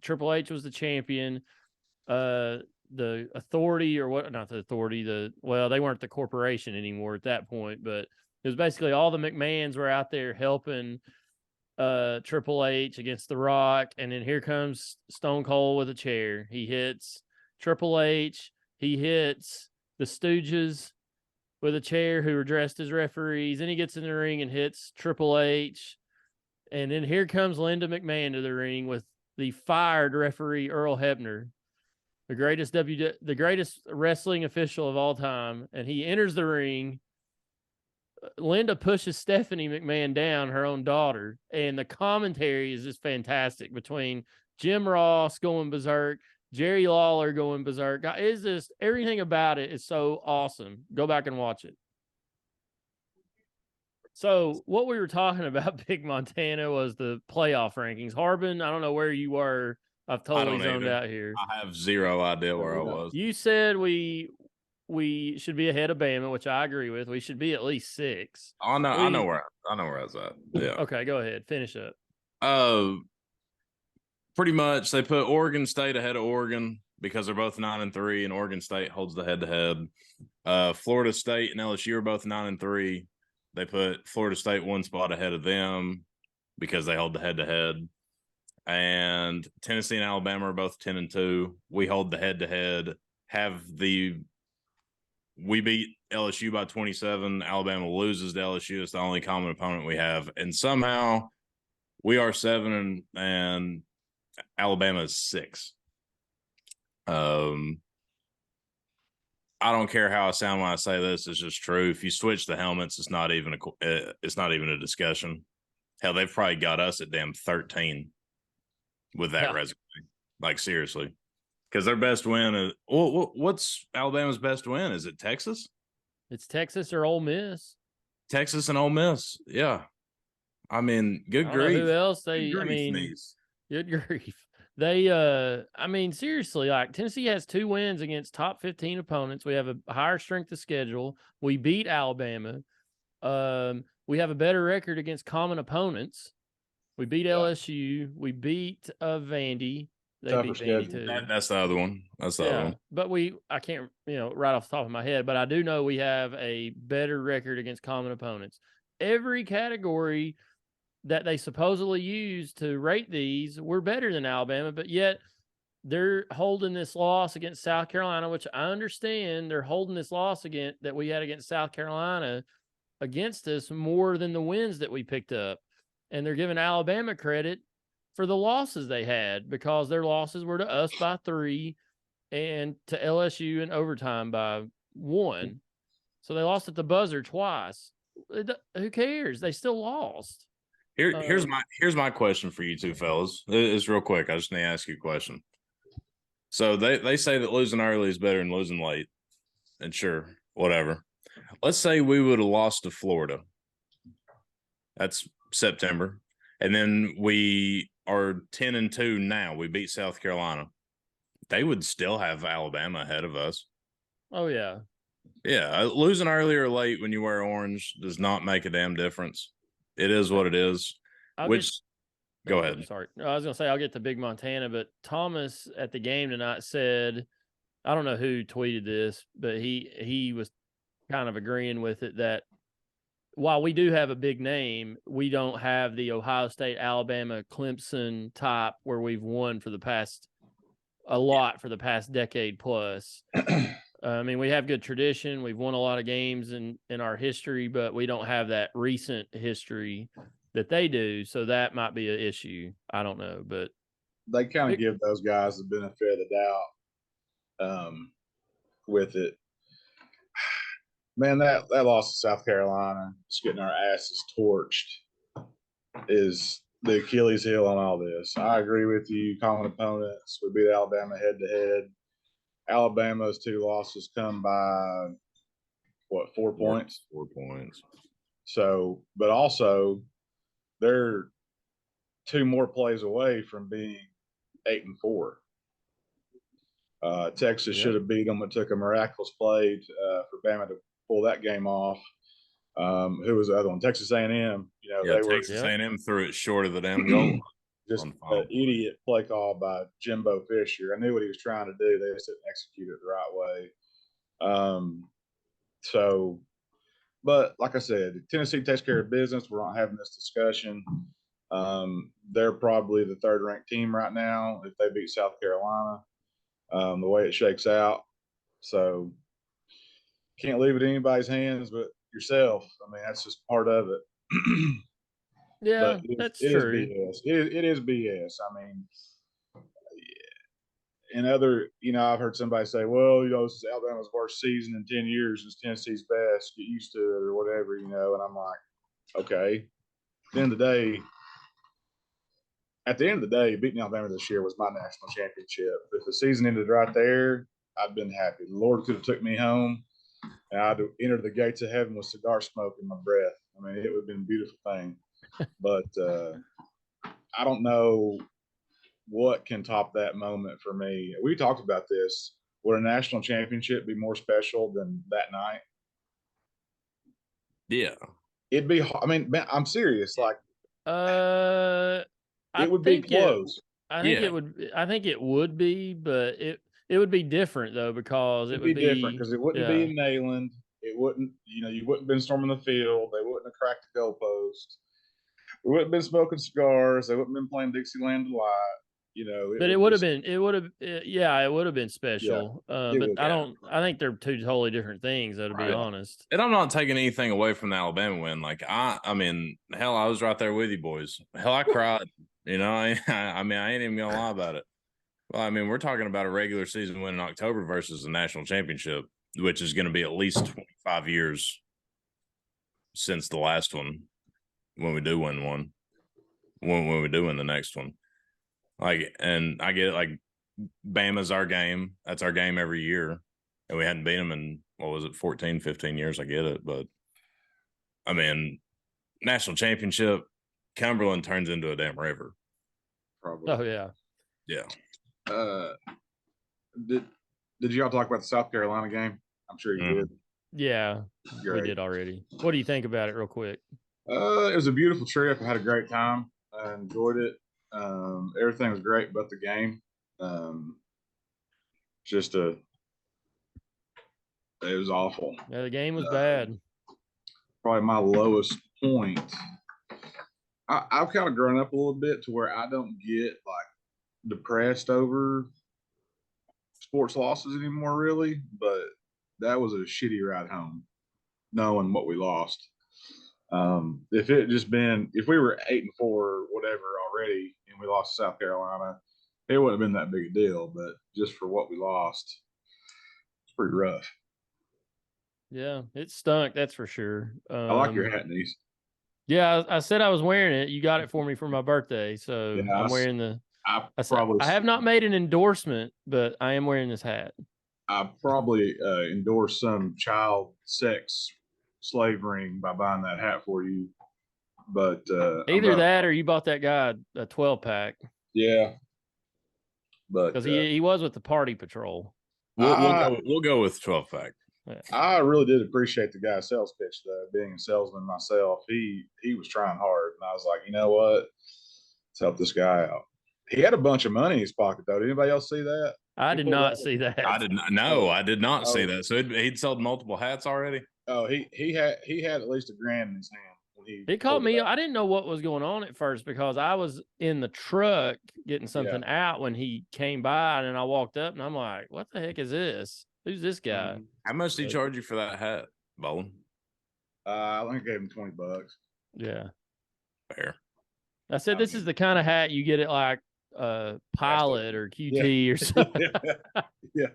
Triple H was the champion. The Authority, or what? Not the Authority. They weren't the corporation anymore at that point, but it was basically all the McMahons were out there helping Triple H against The Rock, and then here comes Stone Cold with a chair. He hits Triple H. He hits the Stooges with a chair, who were dressed as referees. Then he gets in the ring and hits Triple H. And then here comes Linda McMahon to the ring with the fired referee Earl Hebner, the greatest wrestling official of all time. And he enters the ring. Linda pushes Stephanie McMahon down, her own daughter, and the commentary is just fantastic between Jim Ross going berserk, Jerry Lawler going berserk. It's just everything about it is so awesome. Go back and watch it. So what we were talking about, Big Montana, was the playoff rankings. Harbin, I don't know where you were. I've totally zoned out here. I have zero idea where I was. You said we should be ahead of Bama, which I agree with. We should be at least 6. I know where I was at. Yeah. Okay, go ahead. Finish up. Pretty much they put Oregon State ahead of Oregon because they're both 9-3, and Oregon State holds the head-to-head. Florida State and LSU are both 9-3. They put Florida State one spot ahead of them because they hold the head-to-head. And Tennessee and Alabama are both 10-2. We hold the head-to-head. We beat LSU by 27. Alabama loses to LSU. It's the only common opponent we have. And somehow we are 7 and Alabama is 6. I don't care how I sound when I say this. It's just true. If you switch the helmets, it's not even a discussion. Hell, they've probably got us at damn 13 with that resume. Like, seriously. Because their best win is what's Alabama's best win? Is it Texas? It's Texas or Ole Miss. Texas and Ole Miss. Yeah. I mean, good grief. Who else good grief. Seriously, like Tennessee has 2 wins against top 15 opponents. We have a higher strength of schedule. We beat Alabama. We have a better record against common opponents. We beat LSU. We beat Vandy. They beat Vandy too. That's the other one. That's the other one. But I can't, right off the top of my head, but I do know we have a better record against common opponents. Every category that they supposedly use to rate these, we're better than Alabama, but yet they're holding this loss against South Carolina, which I understand they're holding this loss that we had against South Carolina against us more than the wins that we picked up. And they're giving Alabama credit for the losses they had, because their losses were to us by 3 and to LSU in overtime by 1. So they lost at the buzzer twice. Who cares? They still lost. Here's my question for you two fellas. It's real quick. I just need to ask you a question. So they say that losing early is better than losing late. And sure, whatever. Let's say we would have lost to Florida. That's September. And then we are 10-2 now. We beat South Carolina. They would still have Alabama ahead of us. Oh, yeah. Yeah, losing early or late when you wear orange does not make a damn difference. It is what it is. Go ahead. Sorry. No, I was going to say I'll get to Big Montana, but Thomas at the game tonight said, I don't know who tweeted this, but he was kind of agreeing with it that while we do have a big name, we don't have the Ohio State, Alabama, Clemson type where we've won for the past decade plus. I mean, we have good tradition. We've won a lot of games in our history, but we don't have that recent history that they do. So that might be an issue. I don't know, but they kind of give those guys the benefit of the doubt with it. Man, that loss to South Carolina, just getting our asses torched, is the Achilles heel on all this. I agree with you. Common opponents. We beat Alabama head to head. Alabama's 2 losses come by, 4 points? 4 points. So, but also, they're 2 more plays away from being 8-4. Texas should have beat them. It took a miraculous play for Bama to pull that game off. Who was the other one? Texas A&M. Texas A&M threw it short of the damn goal. Just an idiot play call by Jimbo Fisher. I knew what he was trying to do. They just didn't execute it the right way. But like I said, Tennessee takes care of business. We're not having this discussion. They're probably the 3rd ranked team right now if they beat South Carolina, the way it shakes out. So can't leave it in anybody's hands but yourself. I mean, that's just part of it. Yeah, that's true. It is BS. I mean, in other, I've heard somebody say, well, this is Alabama's worst season in 10 years. It's Tennessee's best. Get used to it or whatever, and I'm like, okay. At the end of the day, beating Alabama this year was my national championship. If the season ended right there, I'd been happy. The Lord could have took me home, and I'd have entered the gates of heaven with cigar smoke in my breath. I mean, it would have been a beautiful thing. But I don't know what can top that moment for me. We talked about this. Would a national championship be more special than that night? Yeah. It'd be, I mean, man, I'm serious. Like, it would be close. I think it would be, but it would be different though, because it would be different because it wouldn't be in Neyland. It wouldn't, you wouldn't have been storming the field. They wouldn't have cracked the goalpost. We wouldn't have been smoking cigars. They wouldn't have been playing Dixieland Delight. But it would have been special. But I think they're 2 totally different things, though, to be honest. And I'm not taking anything away from the Alabama win. Like, I mean, hell, I was right there with you boys. Hell, I cried. I mean, I ain't even gonna lie about it. Well, I mean, we're talking about a regular season win in October versus a national championship, which is going to be at least 25 years since the last one. When we do win one, when we do win the next one, and I get it, like, Bama's our game. That's our game every year. And we hadn't beat them in, 14, 15 years. I get it. But, I mean, national championship, Cumberland turns into a damn river. Probably. Oh, yeah. Yeah. Did y'all talk about the South Carolina game? I'm sure you did. Yeah, we did already. What do you think about it real quick? It was a beautiful trip. I had a great time. I enjoyed it. Everything was great but the game. It was awful. Yeah, the game was bad. Probably my lowest point. I've kind of grown up a little bit to where I don't get like depressed over sports losses anymore, really. But that was a shitty ride home, knowing what we lost. If we were 8-4 or whatever already and we lost to South Carolina, it wouldn't have been that big a deal. But just for what we lost, it's pretty rough. Yeah, it stunk. That's for sure. I like your hat, Nease. Yeah, I said I was wearing it. You got it for me for my birthday, so yeah, I'm wearing the. I have not made an endorsement, but I am wearing this hat. I probably endorsed some child sex slave ring by buying that hat for you, but either that or you bought that guy a 12-pack. Yeah, but because he was with the Party Patrol. We'll go with 12-pack. Yeah. I really did appreciate the guy's sales pitch, though. Being a salesman myself, he was trying hard, and I was like, you know what? Let's help this guy out. He had a bunch of money in his pocket, though. Did anybody else see that? I He did pulled not out- see that. I did not. No, I did not see Oh. that. So he'd sold multiple hats already. Oh, he had at least $1,000 in his hand when he. It caught pulled me. out. I didn't know what was going on at first because I was in the truck getting something out when he came by, and then I walked up and I'm like, "What the heck is this? Who's this guy?" How much did he charge you for that hat, Bolin? I think I gave him $20. Yeah, Fair. I said this is the kind of hat you get at like Pilot or QT or something. Yeah,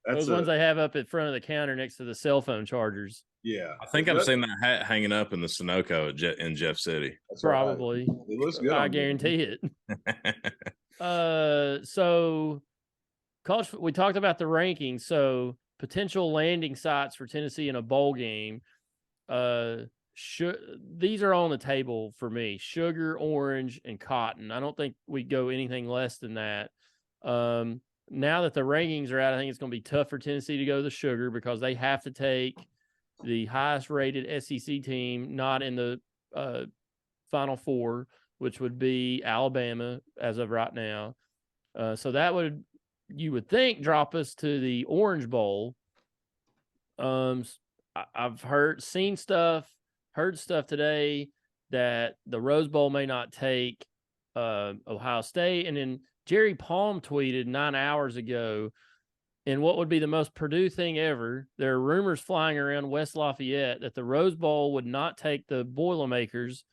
Those ones they have up in front of the counter next to the cell phone chargers. Yeah, I think I've seen that hat hanging up in the Sunoco in Jeff City. That's Probably. Right. It looks good. I guarantee it. So college, we talked about the rankings. So potential landing sites for Tennessee in a bowl game. These are on the table for me: Sugar, Orange, and Cotton. I don't think we go anything less than that. Now that the rankings are out, I think it's going to be tough for Tennessee to go to the Sugar because they have to take the highest rated SEC team not in the Final Four, which would be Alabama as of right now. So that would, you would think, drop us to the Orange Bowl. I've heard stuff today that the Rose Bowl may not take Ohio State. And then Jerry Palm tweeted 9 hours ago, in what would be the most Purdue thing ever, there are rumors flying around West Lafayette that the Rose Bowl would not take the Boilermakers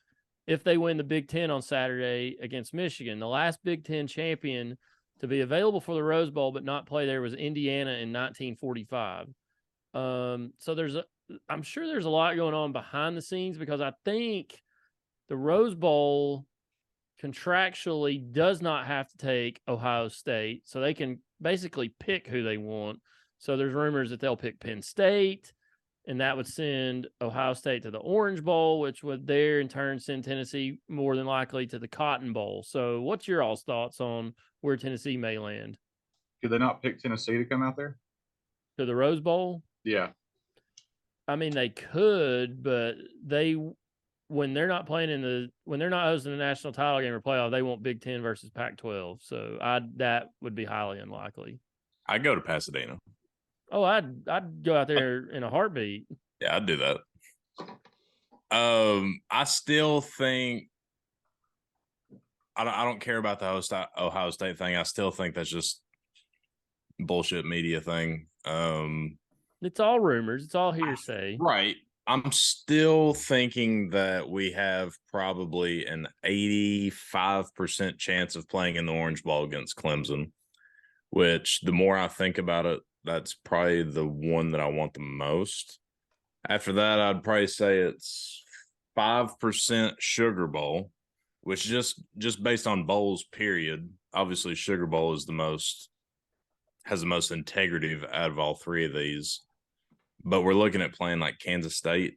if they win the Big Ten on Saturday against Michigan. The last Big Ten champion to be available for the Rose Bowl but not play there was Indiana in 1945. So I'm sure there's a lot going on behind the scenes because I think the Rose Bowl contractually does not have to take Ohio State, so they can basically pick who they want. So there's rumors that they'll pick Penn State, and that would send Ohio State to the Orange Bowl, which would there in turn send Tennessee more than likely to the Cotton Bowl. So what's your all's thoughts on where Tennessee may land? Could they not pick Tennessee to come out there? To the Rose Bowl? Yeah. I mean, they could, but when they're not when they're not hosting the national title game or playoff, they want Big Ten versus Pac-12. So that would be highly unlikely. I'd go to Pasadena. Oh, I'd go out there in a heartbeat. Yeah, I'd do that. I still think I don't care about the Ohio State thing. I still think that's just bullshit media thing. It's all rumors. It's all hearsay. Right. I'm still thinking that we have probably an 85% chance of playing in the Orange Bowl against Clemson, which the more I think about it, that's probably the one that I want the most. After that, I'd probably say it's 5% Sugar Bowl, which just based on bowls, period. Obviously, Sugar Bowl has the most integrity out of all three of these. But we're looking at playing like Kansas State.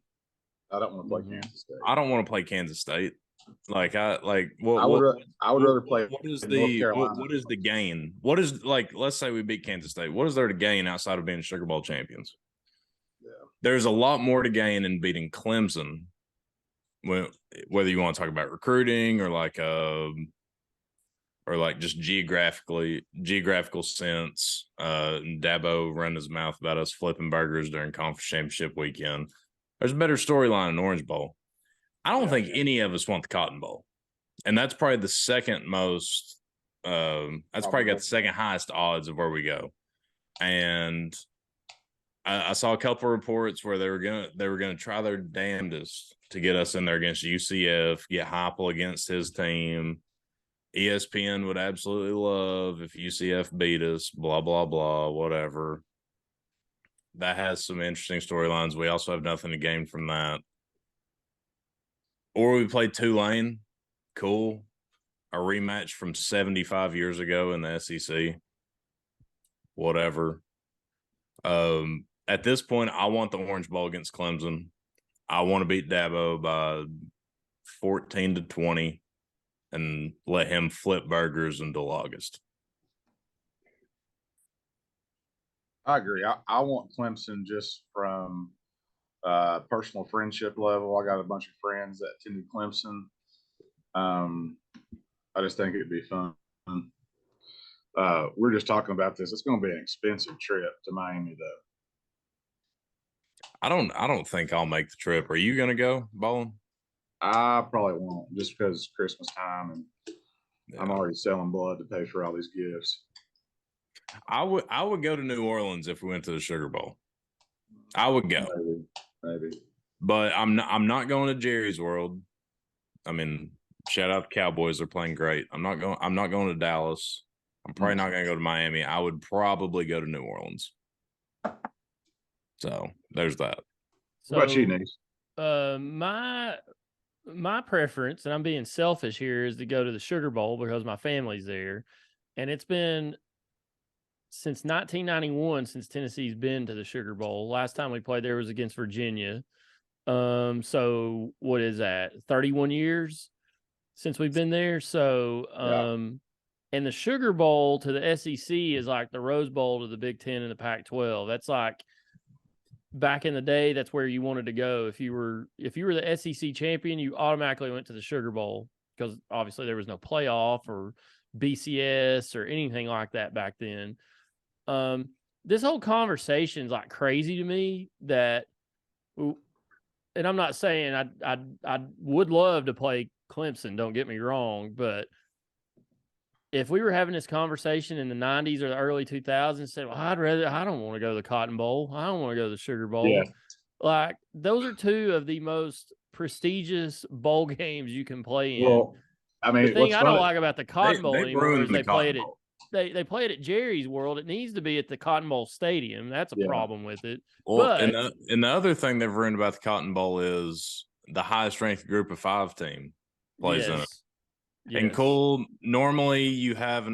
I don't want to play Kansas State. I don't want to play Kansas State. I would rather play. What is North what is the gain? What is, like, let's say we beat Kansas State. What is there to gain outside of being Sugar Bowl champions? Yeah. There's a lot more to gain in beating Clemson. Whether you want to talk about recruiting or just geographical sense. Dabo running his mouth about us flipping burgers during conference championship weekend. There's a better storyline in Orange Bowl. I don't think any of us want the Cotton Bowl. And that's probably the second most that's probably got the second highest odds of where we go. And I saw a couple of reports where they were gonna try their damnedest to get us in there against UCF, get Heupel against his team. ESPN would absolutely love if UCF beat us, blah, blah, blah, whatever. That has some interesting storylines. We also have nothing to gain from that. Or we play Tulane. Cool. A rematch from 75 years ago in the SEC. Whatever. At this point, I want the Orange Bowl against Clemson. I want to beat Dabo by 14-20. And let him flip burgers until August. I agree. I want Clemson just from personal friendship level. I got a bunch of friends that attended Clemson. I just think it'd be fun. We're just talking about this. It's going to be an expensive trip to Miami, though. I don't think I'll make the trip. Are you gonna go bowling? I probably won't, just because it's Christmas time and Yeah. I'm already selling blood to pay for all these gifts. I would go to New Orleans if we went to the Sugar Bowl. I would go. Maybe. But I'm not going to Jerry's World. I mean, shout out to Cowboys, they're playing great. I'm not going to Dallas. I'm probably not going to go to Miami. I would probably go to New Orleans. So there's that. So, what about you, Nease? My preference, and I'm being selfish here, is to go to the Sugar Bowl because my family's there, and it's been since 1991 since Tennessee's been to the Sugar Bowl. Last time we played there was against Virginia. So what is that? 31 years since we've been there. So, and the Sugar Bowl to the SEC is like the Rose Bowl to the Big Ten and the Pac-12. That's like back in the day, that's where you wanted to go. If you were the SEC champion, you automatically went to the Sugar Bowl because obviously there was no playoff or BCS or anything like that back then. This whole conversation is like crazy to me that, and I'm not saying I would love to play Clemson, don't get me wrong, but if we were having this conversation in the 90s or the early 2000s, said, well, I don't want to go to the Cotton Bowl. I don't want to go to the Sugar Bowl. Yeah. Like, those are two of the most prestigious bowl games you can play in. Well, I mean, the thing I don't like about the Cotton Bowl anymore is they play it at Jerry's World. It needs to be at the Cotton Bowl Stadium. That's a problem with it. Well, but, and the other thing they've ruined about the Cotton Bowl is the highest ranked group of 5 team plays in it. Yes. And cool. Normally, you have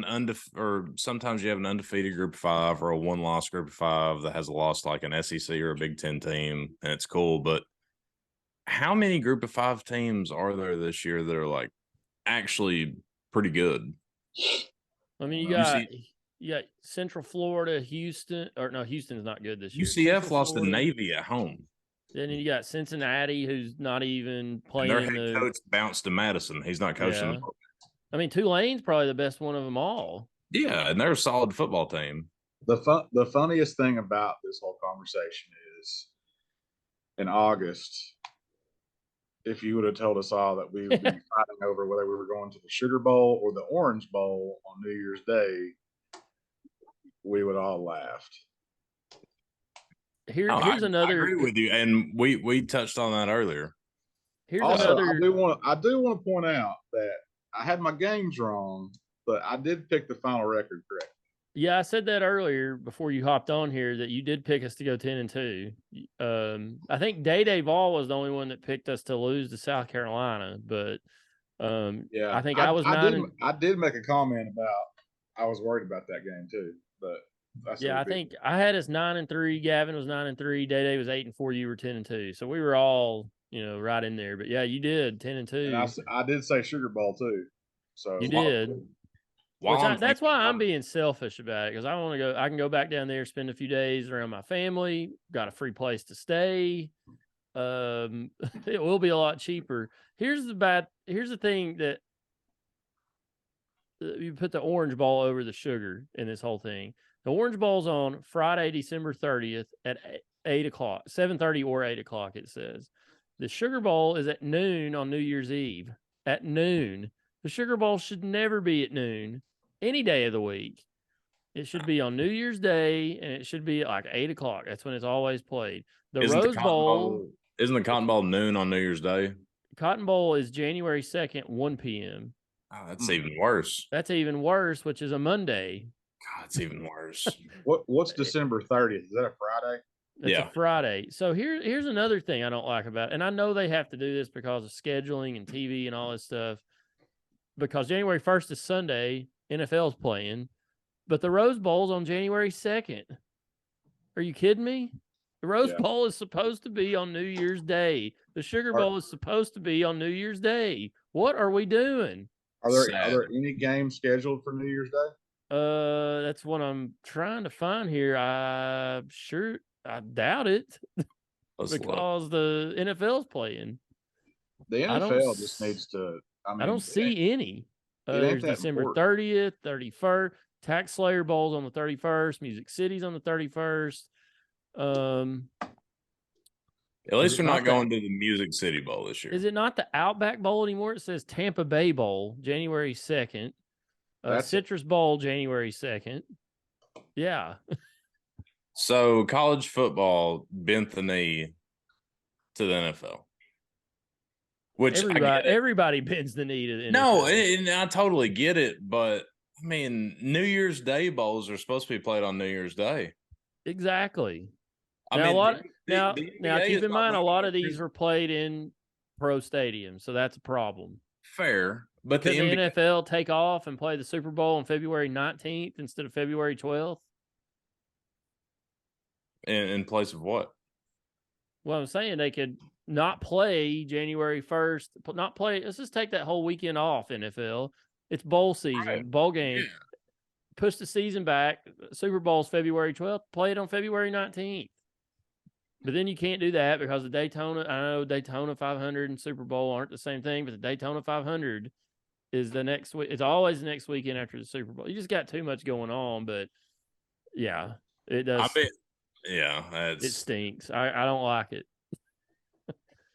sometimes you have an undefeated group of 5 or a 1-loss group of 5 that has lost like an SEC or a Big Ten team, and it's cool. But how many group of 5 teams are there this year that are like actually pretty good? I mean, you got Central Florida, Houston, or no, Houston's not good this year. UCF lost to Navy at home. Then you got Cincinnati, who's not even playing. And their head coach bounced to Madison. He's not coaching. Yeah. I mean, Tulane's probably the best one of them all. Yeah, and they're a solid football team. The funniest thing about this whole conversation is in August, if you would have told us all that we would be fighting over whether we were going to the Sugar Bowl or the Orange Bowl on New Year's Day, we would all laughed. Here's another. I agree with you, and we touched on that earlier. Here's also, another. I do want to point out that I had my games wrong, but I did pick the final record correct. Yeah, I said that earlier before you hopped on here that you did pick us to go 10-2. I think Day Vol was the only one that picked us to lose to South Carolina, but yeah, I think I was 9. I did make a comment about I was worried about that game too, but I think I had us 9-3. Gavin was 9-3. Day was 8-4. You were 10-2. So we were all right in there. But yeah, you did 10-2. And I did say Sugar Bowl too. So you did. That's why I'm being selfish about it because I want to go. I can go back down there, spend a few days around my family. Got a free place to stay. It will be a lot cheaper. Here's the thing that you put the Orange Bowl over the Sugar in this whole thing. The Orange Bowl's on Friday, December 30th at 8 o'clock, 7:30 or 8 o'clock. It says the Sugar Bowl is at noon on New Year's Eve. At noon, the Sugar Bowl should never be at noon any day of the week. It should be on New Year's Day, and it should be at like 8 o'clock. That's when it's always played. The Rose Bowl. Isn't the Cotton Bowl noon on New Year's Day? Cotton Bowl is January 2nd, 1 p.m. Oh, that's even worse. That's even worse, which is a Monday. God, it's even worse. What's December 30th? Is that a Friday? It's a Friday. So here's another thing I don't like about it. And I know they have to do this because of scheduling and TV and all this stuff. Because January 1st is Sunday, NFL's playing, but the Rose Bowl's on January 2nd. Are you kidding me? The Rose Bowl is supposed to be on New Year's Day. The Sugar Bowl is supposed to be on New Year's Day. What are we doing? Are there any games scheduled for New Year's Day? That's what I'm trying to find here. I doubt it Let's look. because the NFL's playing. The I don't NFL just needs to. I I don't mean, see any. it ain't There's that December important. 30th, 31st. Tax Slayer Bowl's on the 31st. Music City's on the 31st. At least it we're not not going to the Music City Bowl this year. Is it not the Outback Bowl anymore? It says Tampa Bay Bowl, January 2nd. Citrus Bowl, January 2nd. Yeah. So college football bent the knee to the NFL. Which everybody bends the knee to the NFL. No, and I totally get it, but I mean, New Year's Day bowls are supposed to be played on New Year's Day. Exactly. Now, keep in mind, a lot of these were played in pro stadiums, so that's a problem. Fair, but could the NFL take off and play the Super Bowl on February 19th instead of February 12th? In place of what? Well, I'm saying they could not play January 1st, not play. Let's just take that whole weekend off, NFL. It's bowl season, right. Bowl game. Yeah. Push the season back. Super Bowl's February 12th. Play it on February 19th. But then you can't do that because the Daytona, I know Daytona 500 and Super Bowl aren't the same thing, but the Daytona 500 is the next week. It's always the next weekend after the Super Bowl. You just got too much going on, but yeah, it does. It stinks. I don't like it.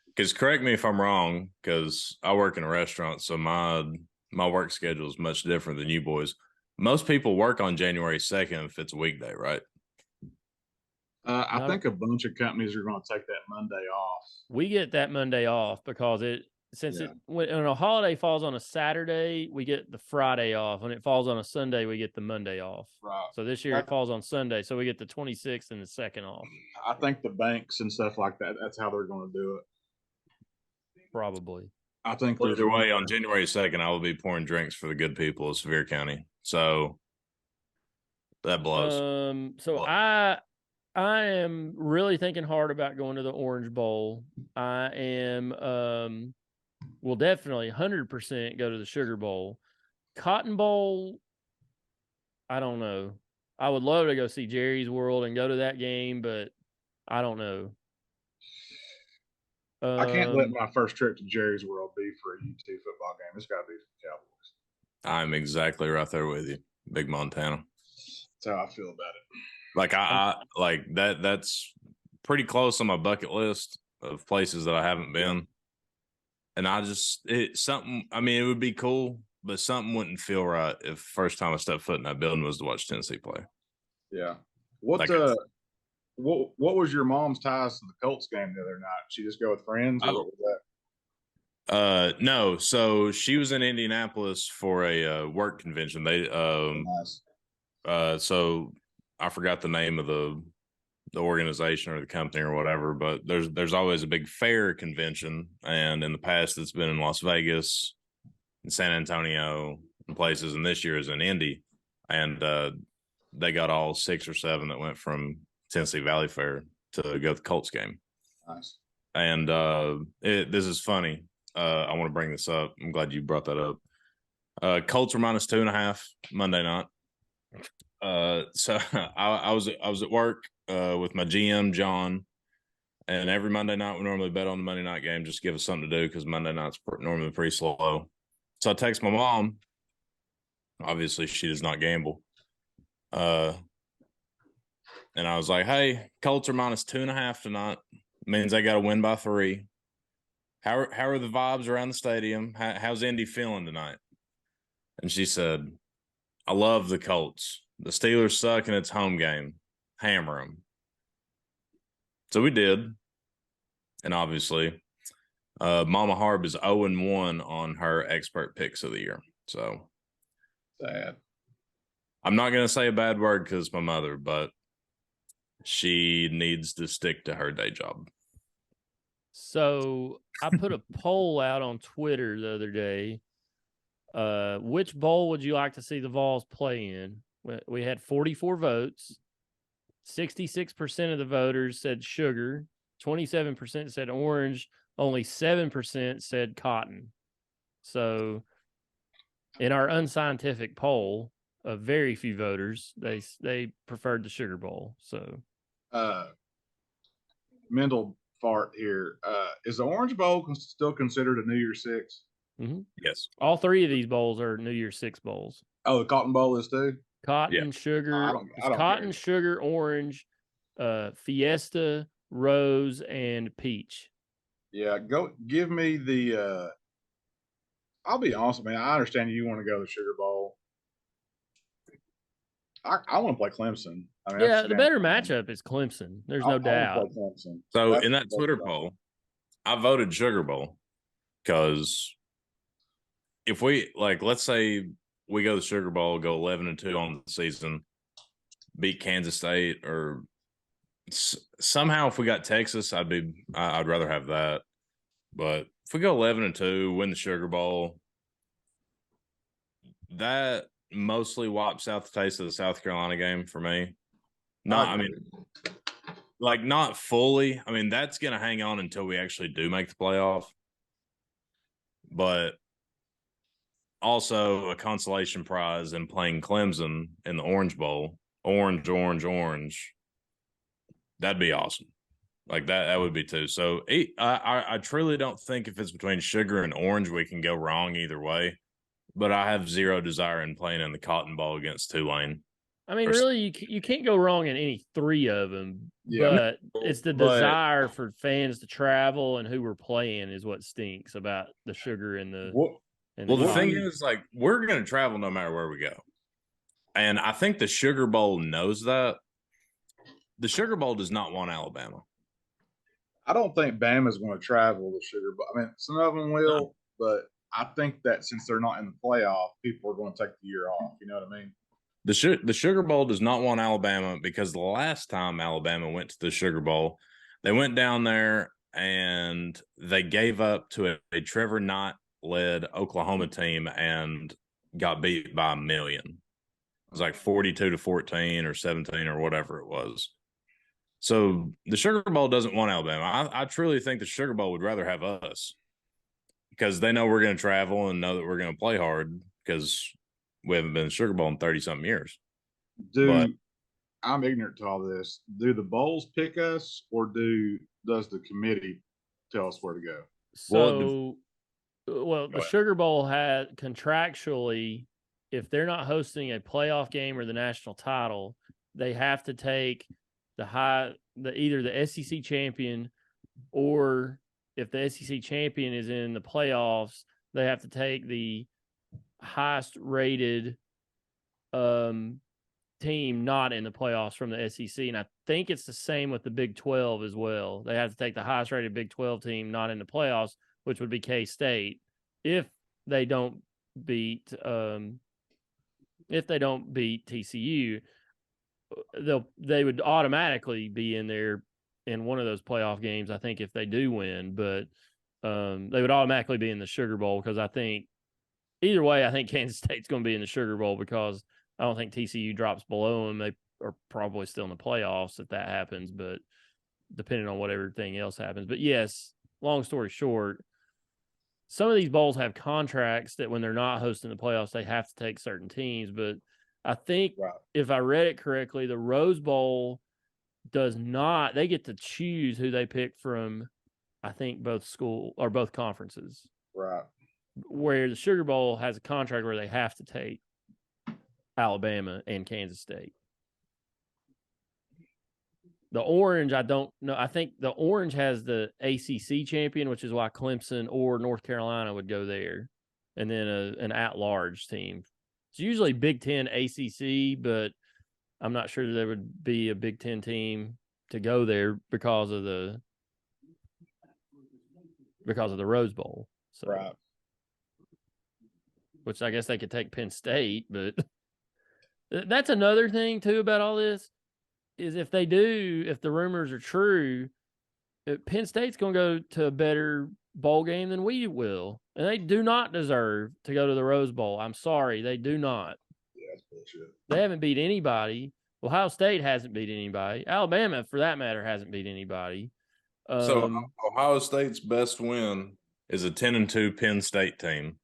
Because correct me if I'm wrong, because I work in a restaurant, so my work schedule is much different than you boys. Most people work on January 2nd if it's a weekday, right? I think a bunch of companies are going to take that Monday off. We get that Monday off because when a holiday falls on a Saturday, we get the Friday off. When it falls on a Sunday, we get the Monday off. Right. So this year it falls on Sunday, so we get the 26th and the 2nd off. I think the banks and stuff like that, that's how they're going to do it. Probably. I think either way, on January 2nd, I will be pouring drinks for the good people of Sevier County. So that blows. I am really thinking hard about going to the Orange Bowl. I am will definitely 100% go to the Sugar Bowl. Cotton Bowl, I don't know. I would love to go see Jerry's World and go to that game, but I don't know. I can't let my first trip to Jerry's World be for a UT football game. It's got to be for the Cowboys. I'm exactly right there with you. Big Montana. That's how I feel about it. Like I like that. That's pretty close on my bucket list of places that I haven't been. And I mean, it would be cool, but something wouldn't feel right if first time I stepped foot in that building was to watch Tennessee play. Yeah. What was your mom's ties to the Colts game the other night? She just go with friends, or what was that? No. So she was in Indianapolis for a work convention. Nice. So I forgot the name of the organization or the company or whatever, but there's always a big fair convention, and in the past it's been in Las Vegas, in San Antonio, and places, and this year is in Indy, and they got all 6 or 7 that went from Tennessee Valley Fair to go to the Colts game. Nice. And this is funny. I want to bring this up. I'm glad you brought that up. Colts are -2.5 Monday night. So I was at work with my GM John, and every Monday night we normally bet on the Monday night game just to give us something to do because Monday night's normally pretty slow. So I text my mom. Obviously, she does not gamble. And I was like, "Hey, Colts are -2.5 tonight. Means they got to win by 3. How are the vibes around the stadium? How's Indy feeling tonight?" And she said, "I love the Colts. The Steelers suck, and it's home game. Hammer them." So we did. And obviously, Mama Harb is 0-1 on her expert picks of the year. So sad. I'm not going to say a bad word because it's my mother, but she needs to stick to her day job. So I put a poll out on Twitter the other day. Which bowl would you like to see the Vols play in? We had 44 votes. 66% of the voters said sugar. 27% said orange. Only 7% said cotton. So in our unscientific poll, a very few voters. They preferred the Sugar Bowl. So, mental fart here. Is the Orange Bowl still considered a New Year's Six? Yes. all three of these bowls are New Year's Six bowls. Oh, the Cotton Bowl is too. Cotton, sugar. I don't cotton, care. sugar, orange, Fiesta, rose, and peach. Yeah, go give me the. I'll be honest, man. I understand you want to go to the Sugar Bowl. I want to play Clemson. I mean, Yeah, that's the better matchup is Clemson. There's no doubt. Play Clemson. So That's in that the Twitter best poll, I voted Sugar Bowl because if we let's say we go to the Sugar Bowl, go 11-2 on the season, beat Kansas State, or somehow if we got Texas, I'd rather have that. But if we go 11-2, win the Sugar Bowl, that mostly wipes out the taste of the South Carolina game for me. Not fully. I mean, that's going to hang on until we actually do make the playoff. But also a consolation prize in playing Clemson in the Orange Bowl. Orange. That'd be awesome. Like that would be too. So I truly don't think if it's between sugar and orange, we can go wrong either way. But I have zero desire in playing in the Cotton Bowl against Tulane. I mean, really, you can't go wrong in any three of them. Yeah, but it's the desire for fans to travel and who we're playing is what stinks about the sugar and the. The thing is, we're going to travel no matter where we go. And I think the Sugar Bowl knows that. The Sugar Bowl does not want Alabama. I don't think Bama's going to travel the Sugar Bowl. I mean, some of them will, but I think that since they're not in the playoff, people are going to take the year off. You know what I mean? The Sugar Bowl does not want Alabama because the last time Alabama went to the Sugar Bowl, they went down there and they gave up to a Trevor Knight-led Oklahoma team and got beat by 1 million. It was like 42-14 or 17 or whatever it was. So the Sugar Bowl doesn't want Alabama. I truly think the Sugar Bowl would rather have us because they know we're going to travel and know that we're going to play hard because we haven't been in the Sugar Bowl in 30-something years. I'm ignorant to all this. Do the bowls pick us or does the committee tell us where to go? So, the Sugar Bowl had contractually, if they're not hosting a playoff game or the national title, they have to take either the SEC champion, or if the SEC champion is in the playoffs, they have to take the highest rated team not in the playoffs from the SEC. And I think it's the same with the Big 12 as well. They have to take the highest rated Big 12 team not in the playoffs, which would be K-State, if they don't beat TCU. They would automatically be in there in one of those playoff games, I think, if they do win. But they would automatically be in the Sugar Bowl because I think either way, I think Kansas State's going to be in the Sugar Bowl because I don't think TCU drops below them. They are probably still in the playoffs if that happens, but depending on what everything else happens. But yes, long story short, some of these bowls have contracts that when they're not hosting the playoffs, they have to take certain teams. But I think if I read it correctly, the Rose Bowl does not. They get to choose who they pick from, I think, both conferences. Right. Where the Sugar Bowl has a contract where they have to take Alabama and Kansas State. The Orange, I don't know. I think the Orange has the ACC champion, which is why Clemson or North Carolina would go there, and then an at-large team. It's usually Big Ten ACC, but I'm not sure there would be a Big Ten team to go there because of the Rose Bowl. So, right. Which I guess they could take Penn State, but that's another thing too about all this is if the rumors are true, Penn State's going to go to a better bowl game than we will. And they do not deserve to go to the Rose Bowl. I'm sorry. They do not. Yeah, that's bullshit. They haven't beat anybody. Ohio State hasn't beat anybody. Alabama, for that matter, hasn't beat anybody. So Ohio State's best win is a 10-2 Penn State team,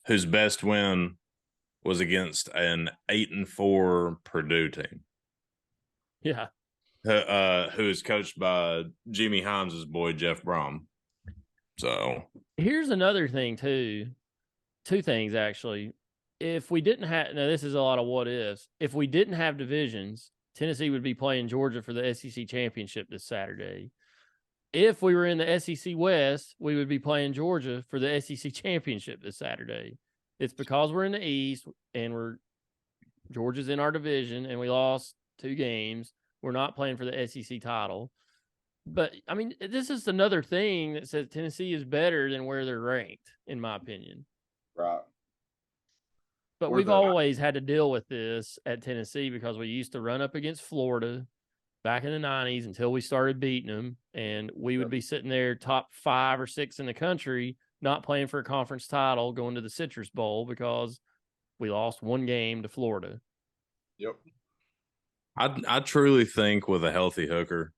whose best win was against an 8-4 Purdue team. Yeah. Who is coached by Jimmy Himes' boy, Jeff Brom. So here's another thing, too. Two things, actually. If we didn't have, now this is a lot of what ifs. If we didn't have divisions, Tennessee would be playing Georgia for the SEC championship this Saturday. If we were in the SEC West, we would be playing Georgia for the SEC championship this Saturday. It's because we're in the East and Georgia's in our division and we lost 2 games. We're not playing for the SEC title. But, I mean, this is another thing that says Tennessee is better than where they're ranked, in my opinion. Right. But we've always had to deal with this at Tennessee because we used to run up against Florida back in the 90s until we started beating them. And we would be sitting there top 5 or 6 in the country, not playing for a conference title, going to the Citrus Bowl because we lost 1 game to Florida. Yep. I truly think with a healthy Hooker,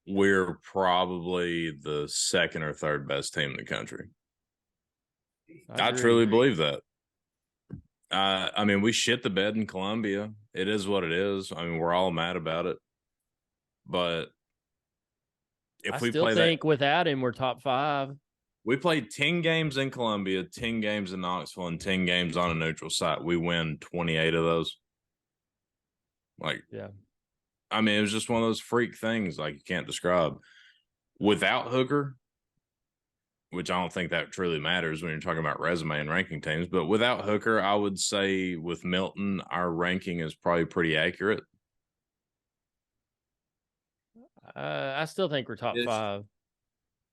we're probably the 2nd or 3rd best team in the country. I truly believe that. I mean, we shit the bed in Columbia. It is what it is. I mean, we're all mad about it. But if we still play think without him, we're top 5. We played 10 games in Columbia, 10 games in Knoxville, and 10 games on a neutral site. We win 28 of those. Yeah. I mean, it was just one of those freak things you can't describe. Without Hooker, which I don't think that truly matters when you're talking about resume and ranking teams, but without Hooker, I would say with Milton, our ranking is probably pretty accurate. I still think we're top 5.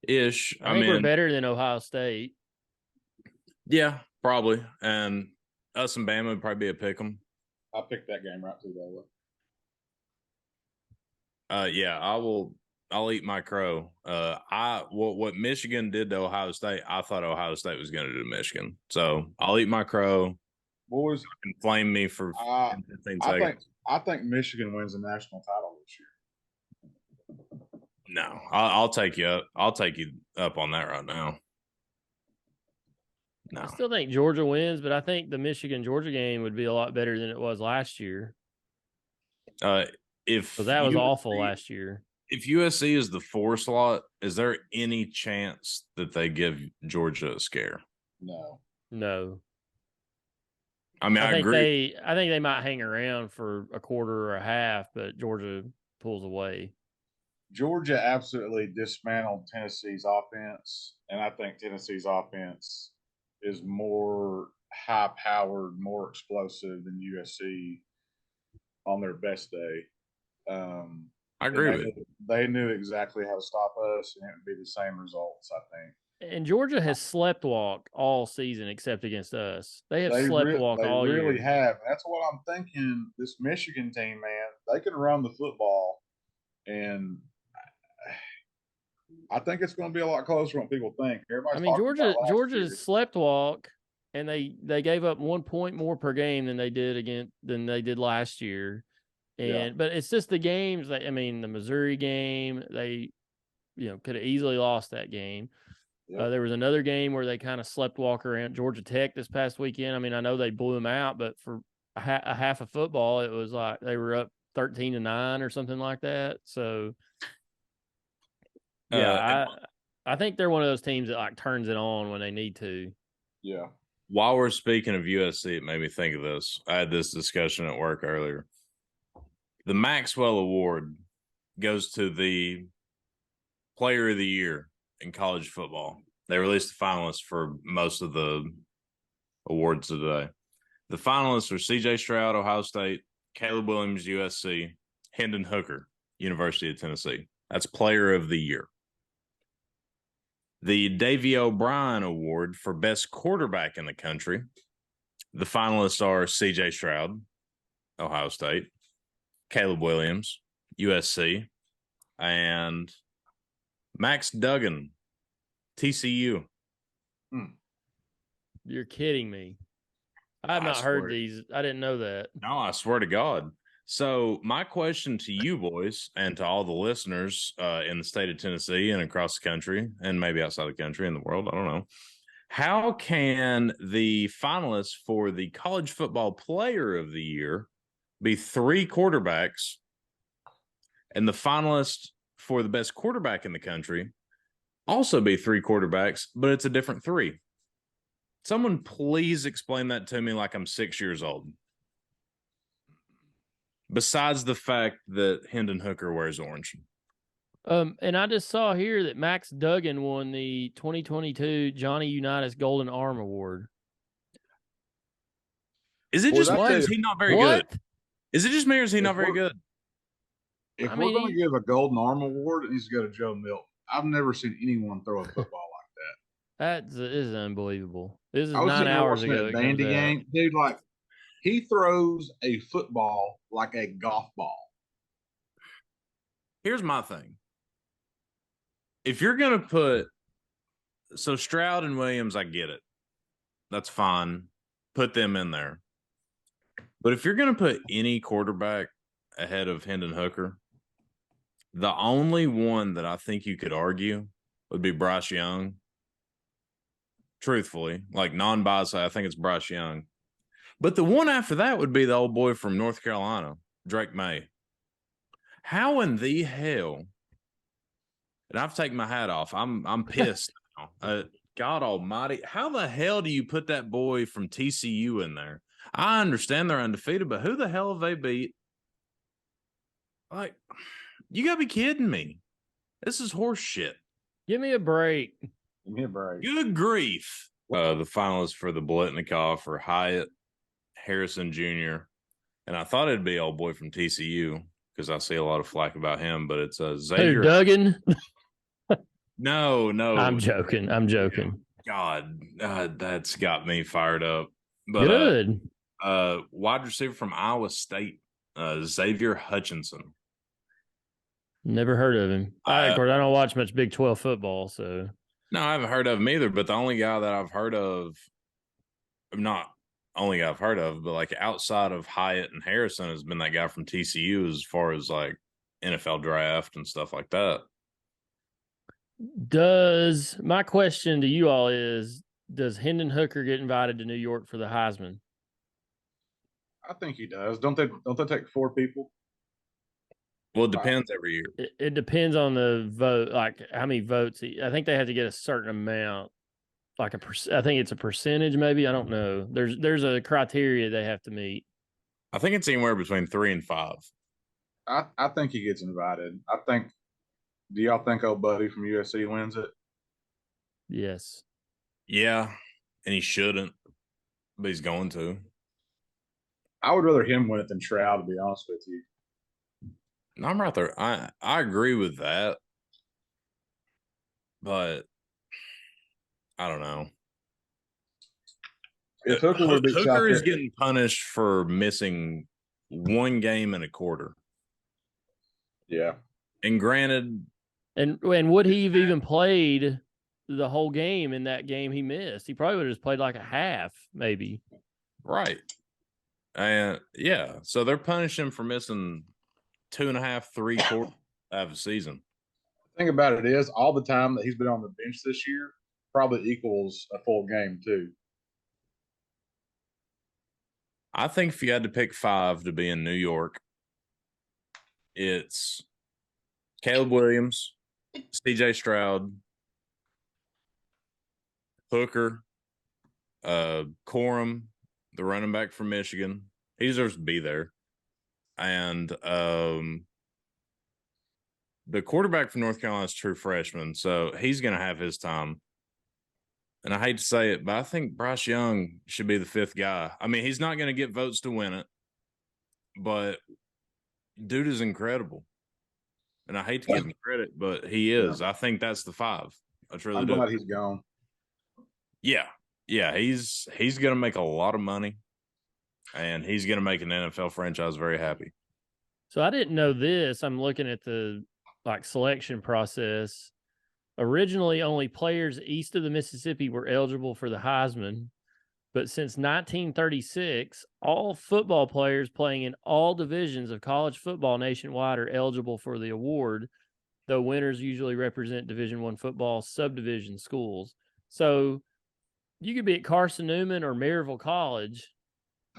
Ish. I mean, we're better than Ohio State. Yeah, probably. And us and Bama would probably be a pick 'em. I picked that game right too, by the way. Yeah, I'll eat my crow. What Michigan did to Ohio State, I thought Ohio State was going to do to Michigan. So I'll eat my crow. Boys, can flame me for 15 seconds. I think Michigan wins the national title this year. No, I'll take you up. I'll take you up on that right now. No, I still think Georgia wins, but I think the Michigan-Georgia game would be a lot better than it was last year. Because that was awful last year. If USC is the 4 slot, is there any chance that they give Georgia a scare? No. I mean, I agree. I think they might hang around for a quarter or a half, but Georgia pulls away. Georgia absolutely dismantled Tennessee's offense, and I think Tennessee's offense is more high-powered, more explosive than USC on their best day. I agree with you. They knew exactly how to stop us, and it would be the same results, I think. And Georgia has sleptwalked all season except against us. They have sleptwalked all year. They really have. That's what I'm thinking. This Michigan team, man, they can run the football, and I think it's going to be a lot closer than what people think. Georgia's sleptwalk, and they gave up 1 point more per game than they did last year. But it's just the games the Missouri game, they could have easily lost that game. Yep. There was another game where they kind of sleptwalk around Georgia Tech this past weekend. I mean, I know they blew them out, but for a half of football, it was like they were up 13-9 or something like that. So I think they're one of those teams that turns it on when they need to. Yeah. While we're speaking of USC, it made me think of this. I had this discussion at work earlier. The Maxwell Award goes to the Player of the Year in college football. They released the finalists for most of the awards today. The finalists are C.J. Stroud, Ohio State, Caleb Williams, USC, Hendon Hooker, University of Tennessee. That's Player of the Year. The Davey O'Brien Award for Best Quarterback in the country. The finalists are C.J. Stroud, Ohio State, Caleb Williams, USC, and Max Duggan, TCU. You're kidding me. I have not heard these. I didn't know that. No, I swear to God. So my question to you boys and to all the listeners in the state of Tennessee and across the country and maybe outside the country in the world, I don't know. How can the finalists for the college football player of the year be 3 quarterbacks and the finalist for the best quarterback in the country also be 3 quarterbacks, but it's a different 3? Someone please explain that to me like I'm 6 years old. Besides the fact that Hendon Hooker wears orange. And I just saw here that Max Duggan won the 2022 Johnny Unitas Golden Arm Award. Is it Well, just me or is he not very good? Is it just me or is he not very good? If I we're mean, going to give a Golden Arm Award, it needs to go to Joe Milton. I've never seen anyone throw a football like That is unbelievable. This is that. I was 9 sitting there hours watching ago. that It comes Vandy out. game. Dude, like, he throws a football like a golf ball. Here's my thing. If you're going to put – so Stroud and Williams, I get it. That's fine. Put them in there. But if you're going to put any quarterback ahead of Hendon Hooker, the only one that I think you could argue would be Bryce Young. Truthfully, like non-biased, I think it's Bryce Young. But the one after that would be the old boy from North Carolina, Drake May. How in the hell? And I've taken my hat off. I'm pissed now. God Almighty, how the hell do you put that boy from TCU in there? I understand they're undefeated, but who the hell have they beat? Like, you gotta be kidding me. This is horse shit. Give me a break. Give me a break. Good grief. The finalists for the Bolitnikoff are Hyatt, Harrison Jr., and I thought it'd be old boy from TCU because I see a lot of flack about him, but it's Xavier. Who, Duggan? No. I'm joking. God, that's got me fired up. But, Good. wide receiver from Iowa State, Xavier Hutchinson. Never heard of him. Of course, I don't watch much Big 12 football, so. No, I haven't heard of him either, but the only guy that I've heard of, not only guy I've heard of, but like outside of Hyatt and Harrison has been that guy from TCU as far as like NFL draft and stuff like that. My question to you all is, does Hendon Hooker get invited to New York for the Heisman? I think he does. Don't they take 4 people? Well, it depends every year. It depends on the vote, like how many votes. I think they have to get a certain amount, like I think it's a percentage, maybe. I don't know. There's a criteria they have to meet. I think it's anywhere between 3 and 5. I think he gets invited. Do y'all think old buddy from USC wins it? Yes. Yeah, and he shouldn't, but he's going to. I would rather him win it than Stroud, to be honest with you. I'm right there. I agree with that, but I don't know. If Hooker would be Hooker is getting punished for missing 1 game and a quarter. Yeah. And granted, and would he have even played the whole game in that game he missed? He probably would have just played like a half, maybe. Right. And yeah, so they're punishing him for missing 2.5, 3 quarters of the season. The thing about it is, all the time that he's been on the bench this year probably equals a full game too. I think if you had to pick 5 to be in New York, it's Caleb Williams, CJ Stroud, Hooker, Corum, the running back from Michigan. He deserves to be there. And the quarterback from North Carolina is a true freshman, so he's going to have his time. And I hate to say it, but I think Bryce Young should be the 5th guy. I mean, he's not going to get votes to win it, but dude is incredible. And I hate to give him credit, but he is. Yeah. I think that's the 5. I truly do. I'm glad he's gone. Yeah. Yeah, he's going to make a lot of money, and he's going to make an NFL franchise very happy. So I didn't know this. I'm looking at the selection process. Originally, only players east of the Mississippi were eligible for the Heisman, but since 1936, all football players playing in all divisions of college football nationwide are eligible for the award, though winners usually represent Division I football subdivision schools. So you could be at Carson Newman or Maryville College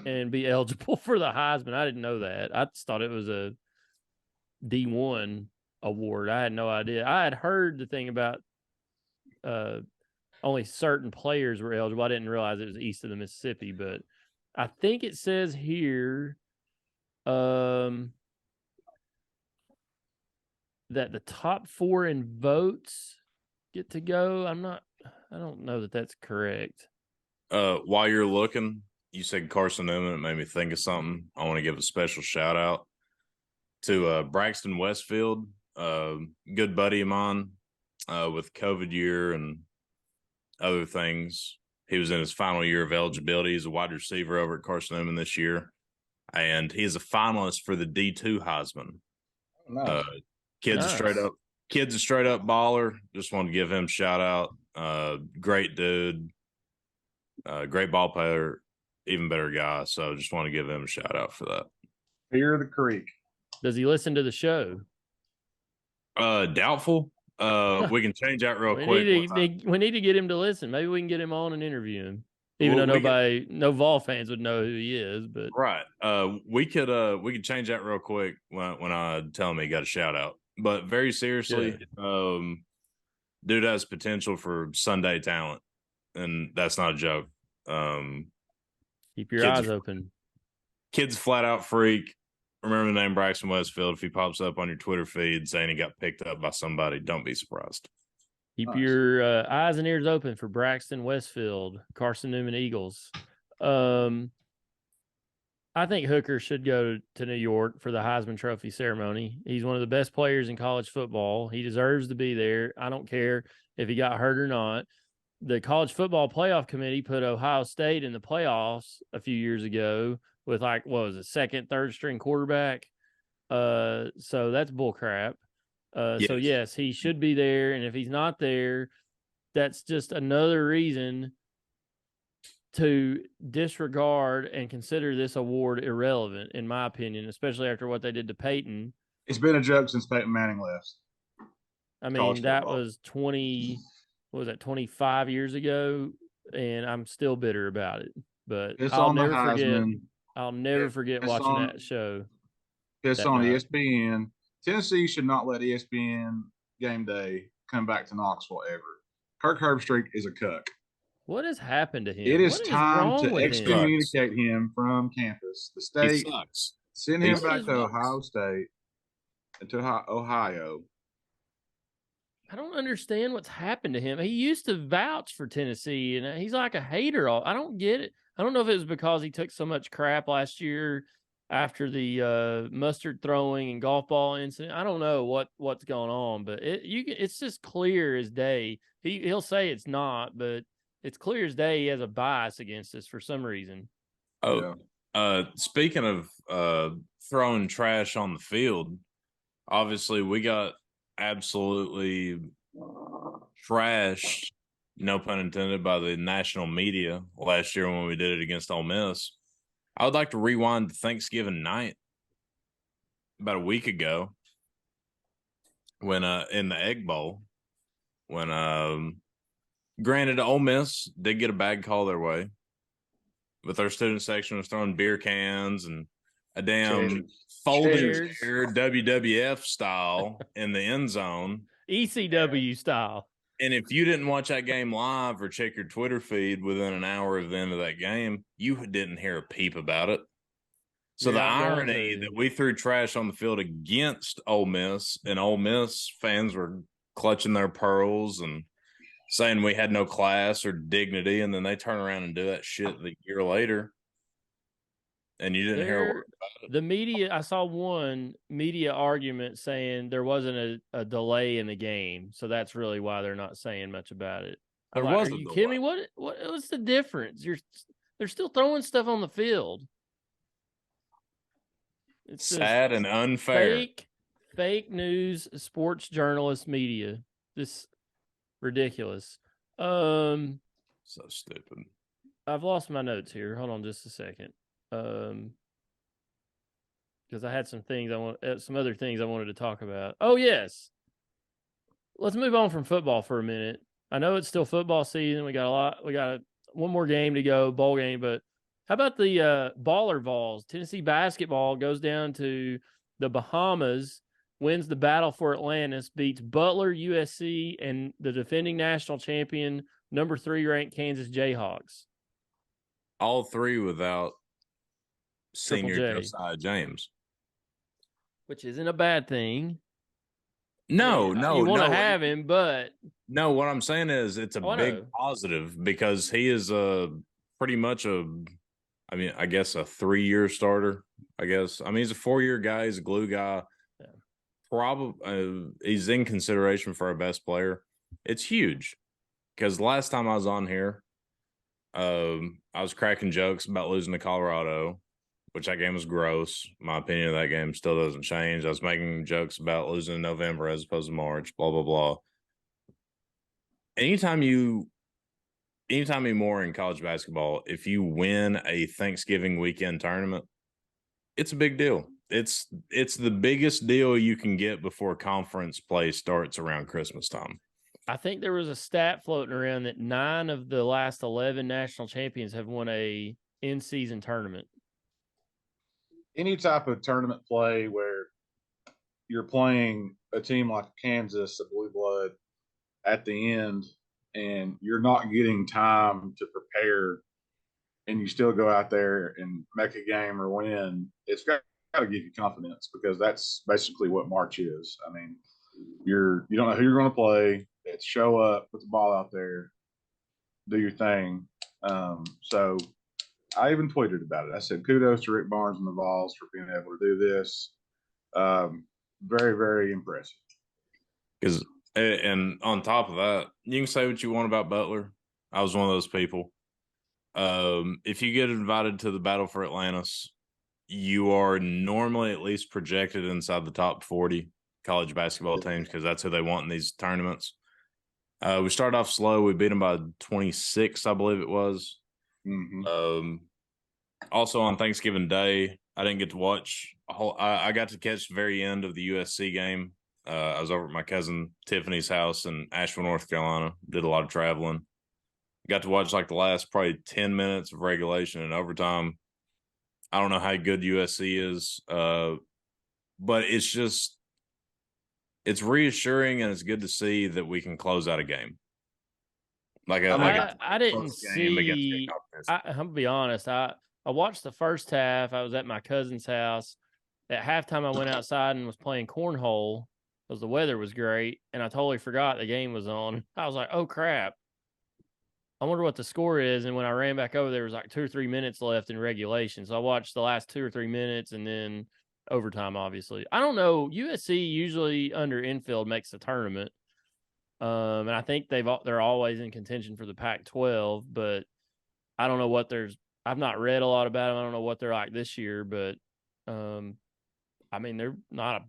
and be eligible for the Heisman. I didn't know that. I just thought it was a D1 award. I had no idea. I had heard the thing about only certain players were eligible. I didn't realize it was east of the Mississippi, but I think it says here that the top 4 in votes get to go. I don't know that that's correct. While you're looking, you said Carson Newman. It made me think of something. I want to give a special shout out to Braxton Westfield, good buddy of mine, with COVID year and other things. He was in his final year of eligibility. He's a wide receiver over at Carson Newman this year, and he's a finalist for the D2 Heisman. Nice. Kid's Nice. a straight up baller. Just want to give him a shout out. Great dude, great ball player, even better guy. So just want to give him a shout out for that. Fear of the creek. Does he listen to the show? Doubtful. We can change that real We quick. need to get him to listen. Maybe we can get him on and interview him. Even Well, though no Vol fans would know who he is, but Right. We could change that real quick when I tell him he got a shout out. But very seriously, dude has potential for Sunday talent, and that's not a joke. keep your eyes open. Kid's flat out freak. Remember the name Braxton Westfield. If he pops up on your Twitter feed saying he got picked up by somebody, don't be surprised. Keep Nice. your eyes and ears open for Braxton Westfield, Carson Newman Eagles. I think Hooker should go to New York for the Heisman Trophy ceremony. He's one of the best players in college football. He deserves to be there. I don't care if he got hurt or not. The College Football Playoff Committee put Ohio State in the playoffs a few years ago with second, third string quarterback. So that's bullcrap. So yes, he should be there. And if he's not there, that's just another reason to disregard and consider this award irrelevant, in my opinion, especially after what they did to Peyton. It's been a joke since Peyton Manning left. I mean, that was 25 years ago, and I'm still bitter about it. But I'll never forget watching that show. It's on ESPN. Tennessee should not let ESPN Game Day come back to Knoxville ever. Kirk Herbstreit is a cuck. What has happened to him? It is time to with excommunicate him from campus. The state He sucks. send him back to Ohio State and to Ohio. I don't understand what's happened to him. He used to vouch for Tennessee, and he's like a hater. I don't get it. I don't know if it was because he took so much crap last year after the mustard throwing and golf ball incident. I don't know what's going on, but it's just clear as day. He'll say it's not, but it's clear as day he has a bias against us for some reason. Oh, speaking of throwing trash on the field, obviously we got absolutely trashed, no pun intended, by the national media last year when we did it against Ole Miss. I would like to rewind to Thanksgiving night about a week ago when in the Egg Bowl, when granted Ole Miss did get a bad call their way, but their student section was throwing beer cans and a damn folding chair WWF style in the end zone. ECW style. And if you didn't watch that game live or check your Twitter feed within an hour of the end of that game, you didn't hear a peep about it. So the irony that we threw trash on the field against Ole Miss, and Ole Miss fans were clutching their pearls and saying we had no class or dignity, and then they turn around and do that shit the year later, and you didn't hear a word about it. The media, I saw one media argument saying there wasn't a delay in the game, so that's really why they're not saying much about it. There are was a you delay. kidding me? What's the difference? They're still throwing stuff on the field. It's sad and unfair. Fake news, sports journalist media. This ridiculous. So stupid. I've lost my notes here. Hold on just a second. Because I had some other things I wanted to talk about. Oh yes. Let's move on from football for a minute. I know it's still football season. We got one more game to go, bowl game. But how about the baller Vols? Tennessee basketball goes down to the Bahamas, wins the battle for Atlantis, beats Butler, USC, and the defending national champion, number 3 ranked Kansas Jayhawks. All three without Triple senior J. Josiah James. Which isn't a bad thing. No, You want to have him, but no. What I'm saying is, it's a big positive because he is pretty much I mean, I guess a 3-year starter. I guess. I mean, he's a 4-year guy. He's a glue guy. Yeah. Probably he's in consideration for our best player. It's huge because last time I was on here, I was cracking jokes about losing to Colorado, which that game was gross. My opinion of that game still doesn't change. I was making jokes about losing in November as opposed to March, blah, blah, blah. Anytime you're more in college basketball, if you win a Thanksgiving weekend tournament, it's a big deal. It's the biggest deal you can get before conference play starts around Christmas time. I think there was a stat floating around that 9 of the last 11 national champions have won a in-season tournament. Any type of tournament play where you're playing a team like Kansas, a blue blood, at the end, and you're not getting time to prepare, and you still go out there and make a game or win, it's got to give you confidence because that's basically what March is. I mean, you don't know who you're going to play. It's show up, put the ball out there, do your thing. So I even tweeted about it. I said, kudos to Rick Barnes and the Vols for being able to do this. Very, very impressive. And on top of that, you can say what you want about Butler. I was one of those people. If you get invited to the Battle for Atlantis, you are normally at least projected inside the top 40 college basketball teams because that's who they want in these tournaments. We started off slow. We beat them by 26, I believe it was. Mm-hmm. Also on Thanksgiving Day, I didn't get to watch I got to catch the very end of the USC game. I was over at my cousin Tiffany's house in Asheville, North Carolina. Did a lot of traveling. Got to watch like the last probably 10 minutes of regulation and overtime. I don't know how good USC is, but it's reassuring and it's good to see that we can close out a game. I didn't see. I'm gonna be honest. I watched the first half. I was at my cousin's house. At halftime, I went outside and was playing cornhole because the weather was great, and I totally forgot the game was on. I was like, "Oh crap! I wonder what the score is." And when I ran back over, there was like 2 or 3 minutes left in regulation. So I watched the last 2 or 3 minutes, and then overtime. Obviously, I don't know. USC usually under infield makes the tournament. And I think they're always in contention for the Pac-12, but I don't know what I've not read a lot about them. I don't know what they're like this year, but I mean, they're not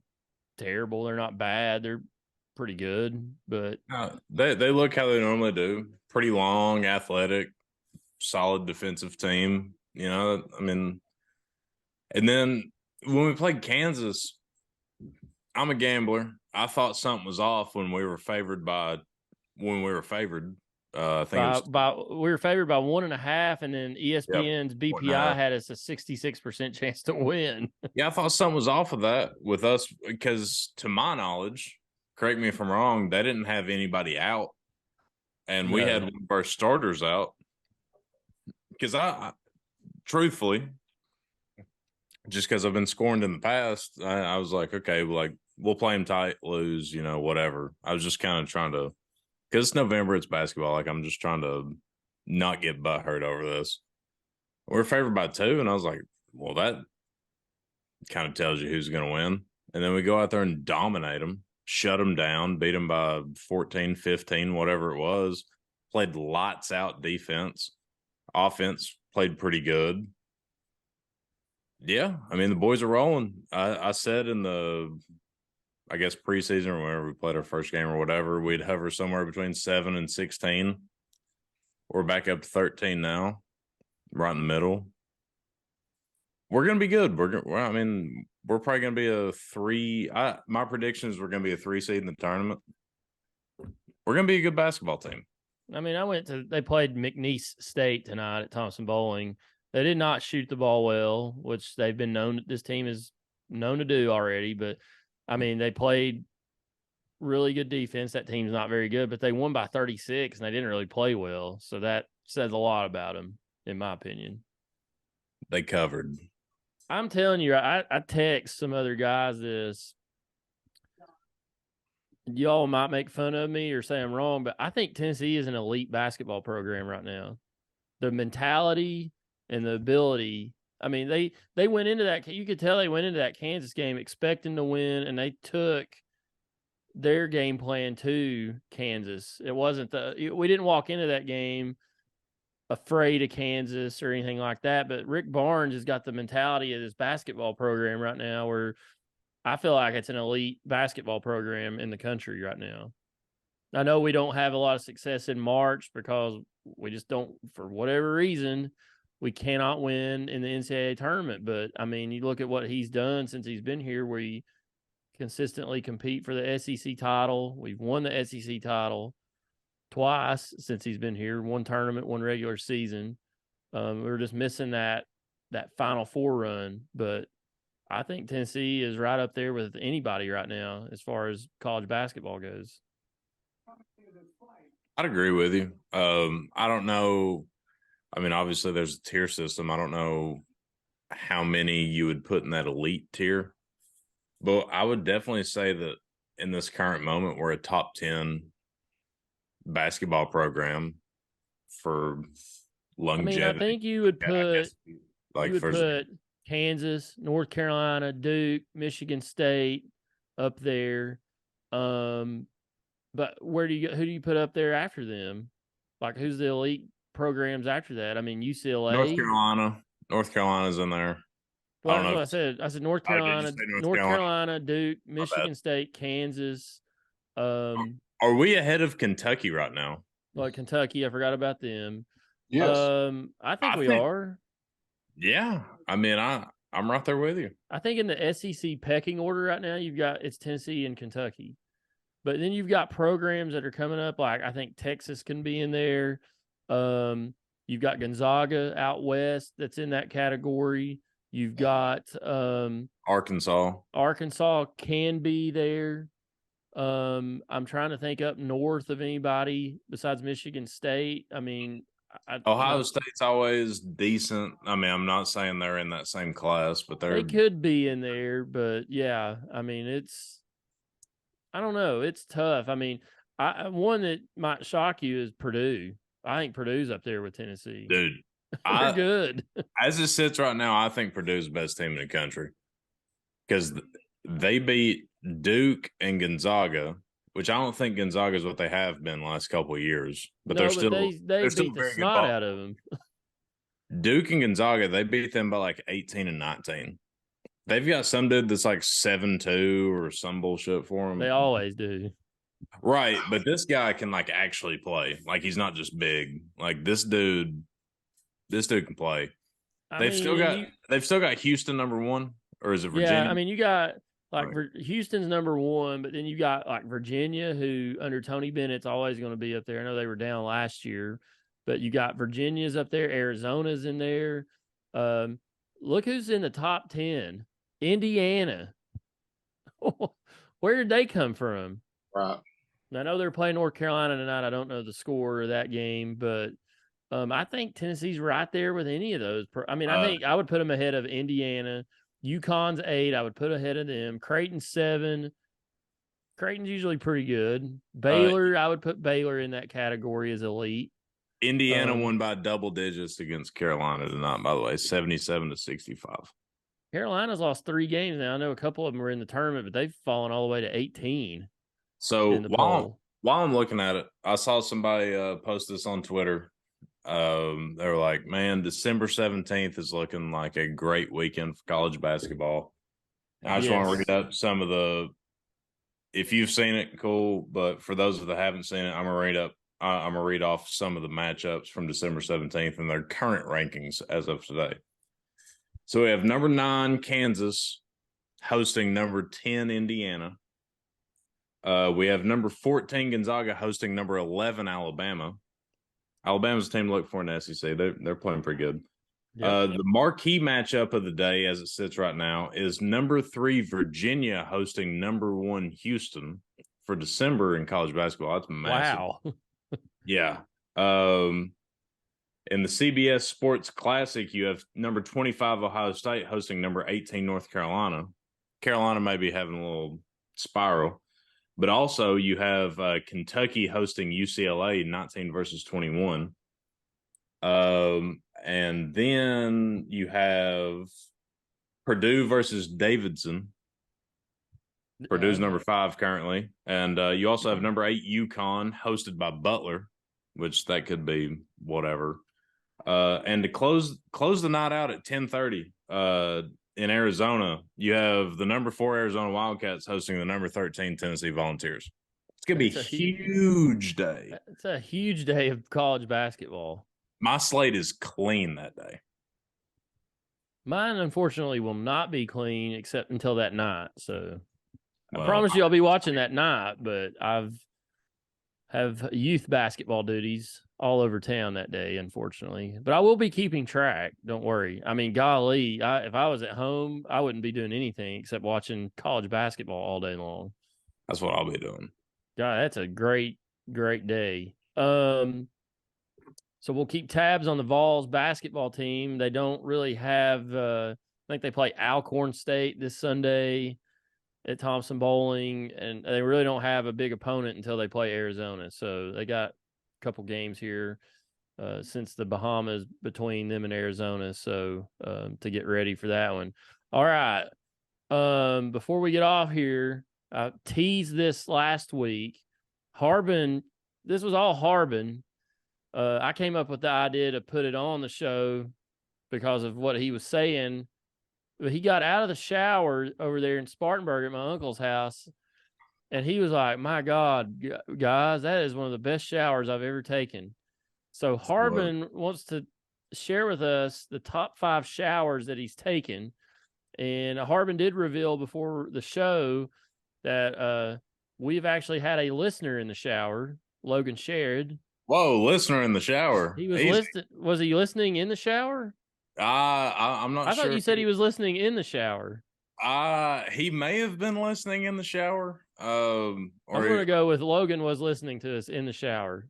terrible. They're not bad. They're pretty good, but they look how they normally do. Pretty long, athletic, solid defensive team. You know, I mean, and then when we played Kansas, I'm a gambler. I thought something was off when we were favored. I think we were favored by 1.5, and then ESPN's BPI had us a 66% chance to win. Yeah, I thought something was off of that with us because, to my knowledge, correct me if I'm wrong, they didn't have anybody out, and we had one of our starters out. Because I truthfully, just because I've been scorned in the past, I was like, okay, we'll play them tight, lose, whatever. I was just kind of trying to, because it's November, it's basketball. I'm just trying to not get butt hurt over this. We're favored by 2, and I was like, well, that kind of tells you who's going to win. And then we go out there and dominate them, shut them down, beat them by 14, 15, whatever it was. Played lights out defense. Offense played pretty good. Yeah, I mean, the boys are rolling. I said in the preseason or whenever we played our first game or whatever, we'd hover somewhere between 7 and 16. We're back up to 13 now, right in the middle. We're going to be good. We're probably going to be a 3. My prediction is we're going to be a 3 seed in the tournament. We're going to be a good basketball team. I mean, they played McNeese State tonight at Thompson Bowling. They did not shoot the ball well, which this team is known to do already. But I mean, they played really good defense. That team's not very good, but they won by 36 and they didn't really play well. So that says a lot about them, in my opinion. They covered. I'm telling you, I text some other guys this. Y'all might make fun of me or say I'm wrong, but I think Tennessee is an elite basketball program right now. The mentality and the ability. I mean, they went into that. You could tell they went into that Kansas game expecting to win, and they took their game plan to Kansas. It wasn't we didn't walk into that game afraid of Kansas or anything like that. But Rick Barnes has got the mentality of this basketball program right now where I feel like it's an elite basketball program in the country right now. I know we don't have a lot of success in March because we just don't, for whatever reason, we cannot win in the NCAA tournament. But, I mean, you look at what he's done since he's been here, where he consistently compete for the SEC title. We've won the SEC title twice since he's been here, one tournament, one regular season. We're just missing that Final Four run. But I think Tennessee is right up there with anybody right now as far as college basketball goes. I'd agree with you. I don't know. I mean, obviously there's a tier system. I don't know how many you would put in that elite tier, but I would definitely say that in this current moment, we're a top 10 basketball program for longevity. I mean, I think you would put Kansas, North Carolina, Duke, Michigan State up there. But who do you put up there after them? Like, who's the elite programs after that? I mean, UCLA, North Carolina's in there. Well, that's what I said. I said North Carolina, North Carolina, Duke, Michigan State, Kansas. Are we ahead of Kentucky right now? Like Kentucky, I forgot about them. Yes. I think we are. Yeah. I mean, I'm right there with you. I think in the SEC pecking order right now, it's Tennessee and Kentucky. But then you've got programs that are coming up, like I think Texas can be in there. You've got Gonzaga out west that's in that category. You've got Arkansas. Arkansas can be there. I'm trying to think up north of anybody besides Michigan State. I mean, Ohio State's always decent. I mean, I'm not saying they're in that same class, but they could be in there. But yeah, I mean, I don't know. It's tough. I mean, one that might shock you is Purdue. I think Purdue's up there with Tennessee. Dude, they're good. As it sits right now, I think Purdue's the best team in the country because they beat Duke and Gonzaga, which I don't think Gonzaga is what they have been the last couple of years. But they're still they they're beat still the very snot good out of them. Duke and Gonzaga, they beat them by like 18 and 19. They've got some dude that's like 7'2" or some bullshit for them. They always do. Right, but this guy can like actually play. Like he's not just big. Like this dude can play. They've still got Houston number 1, or is it Virginia? Yeah, I mean you got like Houston's number 1, but then you got like Virginia, who under Tony Bennett's always going to be up there. I know they were down last year, but you got Virginia's up there, Arizona's in there. Look who's in the top 10. Indiana. Where did they come from? Right. I know they're playing North Carolina tonight. I don't know the score of that game, but I think Tennessee's right there with any of those. I mean, I think I would put them ahead of Indiana. UConn's 8. I would put ahead of them. Creighton's 7. Creighton's usually pretty good. Baylor, I would put Baylor in that category as elite. Indiana won by double digits against Carolina tonight, by the way, 77-65. Carolina's lost 3 games now. I know a couple of them were in the tournament, but they've fallen all the way to 18. So while I'm looking at it, I saw somebody post this on Twitter. They were like, man, December 17th is looking like a great weekend for college basketball. And I just want to read up some of the – if you've seen it, cool. But for those that haven't seen it, I'm going to read off some of the matchups from December 17th and their current rankings as of today. So we have number 9, Kansas, hosting number 10, Indiana. We have number 14, Gonzaga, hosting number 11, Alabama. Alabama's the team to look for in the SEC. They're playing pretty good. Yep. The marquee matchup of the day, as it sits right now, is number 3 Virginia hosting number 1 Houston for December in college basketball. That's massive. Wow. Yeah. In the CBS Sports Classic, you have number 25 Ohio State hosting number 18 North Carolina. Carolina may be having a little spiral, but also you have Kentucky hosting UCLA 19 versus 21. And then you have Purdue versus Davidson. Purdue's number 5 currently. And you also have number 8 UConn hosted by Butler, which that could be whatever. And to close the night out at 10:30 in Arizona, you have the number 4 Arizona Wildcats hosting the number 13 Tennessee Volunteers. It's going to be a huge day. It's a huge day of college basketball. My slate is clean that day. Mine, unfortunately, will not be clean except until that night. So I promise you I'll be watching that night, but have youth basketball duties all over town that day, unfortunately. But I will be keeping track. Don't worry. I mean, golly, if I was at home, I wouldn't be doing anything except watching college basketball all day long. That's what I'll be doing. God, that's a great, great day. So we'll keep tabs on the Vols basketball team. They don't really have I think they play Alcorn State this Sunday at Thompson Bowling, and they really don't have a big opponent until they play Arizona. So they got a couple games here since the Bahamas between them and Arizona. So to get ready for that one. All right. Before we get off here, I teased this last week. Harbin, this was all Harbin. I came up with the idea to put it on the show because of what he was saying. But he got out of the shower over there in Spartanburg at my uncle's house, and he was like, "My God, guys, that is one of the best showers I've ever taken." So Harbin wants to share with us the top 5 showers that he's taken. And Harbin did reveal before the show that we've actually had a listener in the shower, Logan Sherrod. Whoa, listener in the shower. He was listening. Was he listening in the shower? I'm not sure. I thought you said he was listening in the shower. He may have been listening in the shower. I'm going to go with Logan was listening to us in the shower.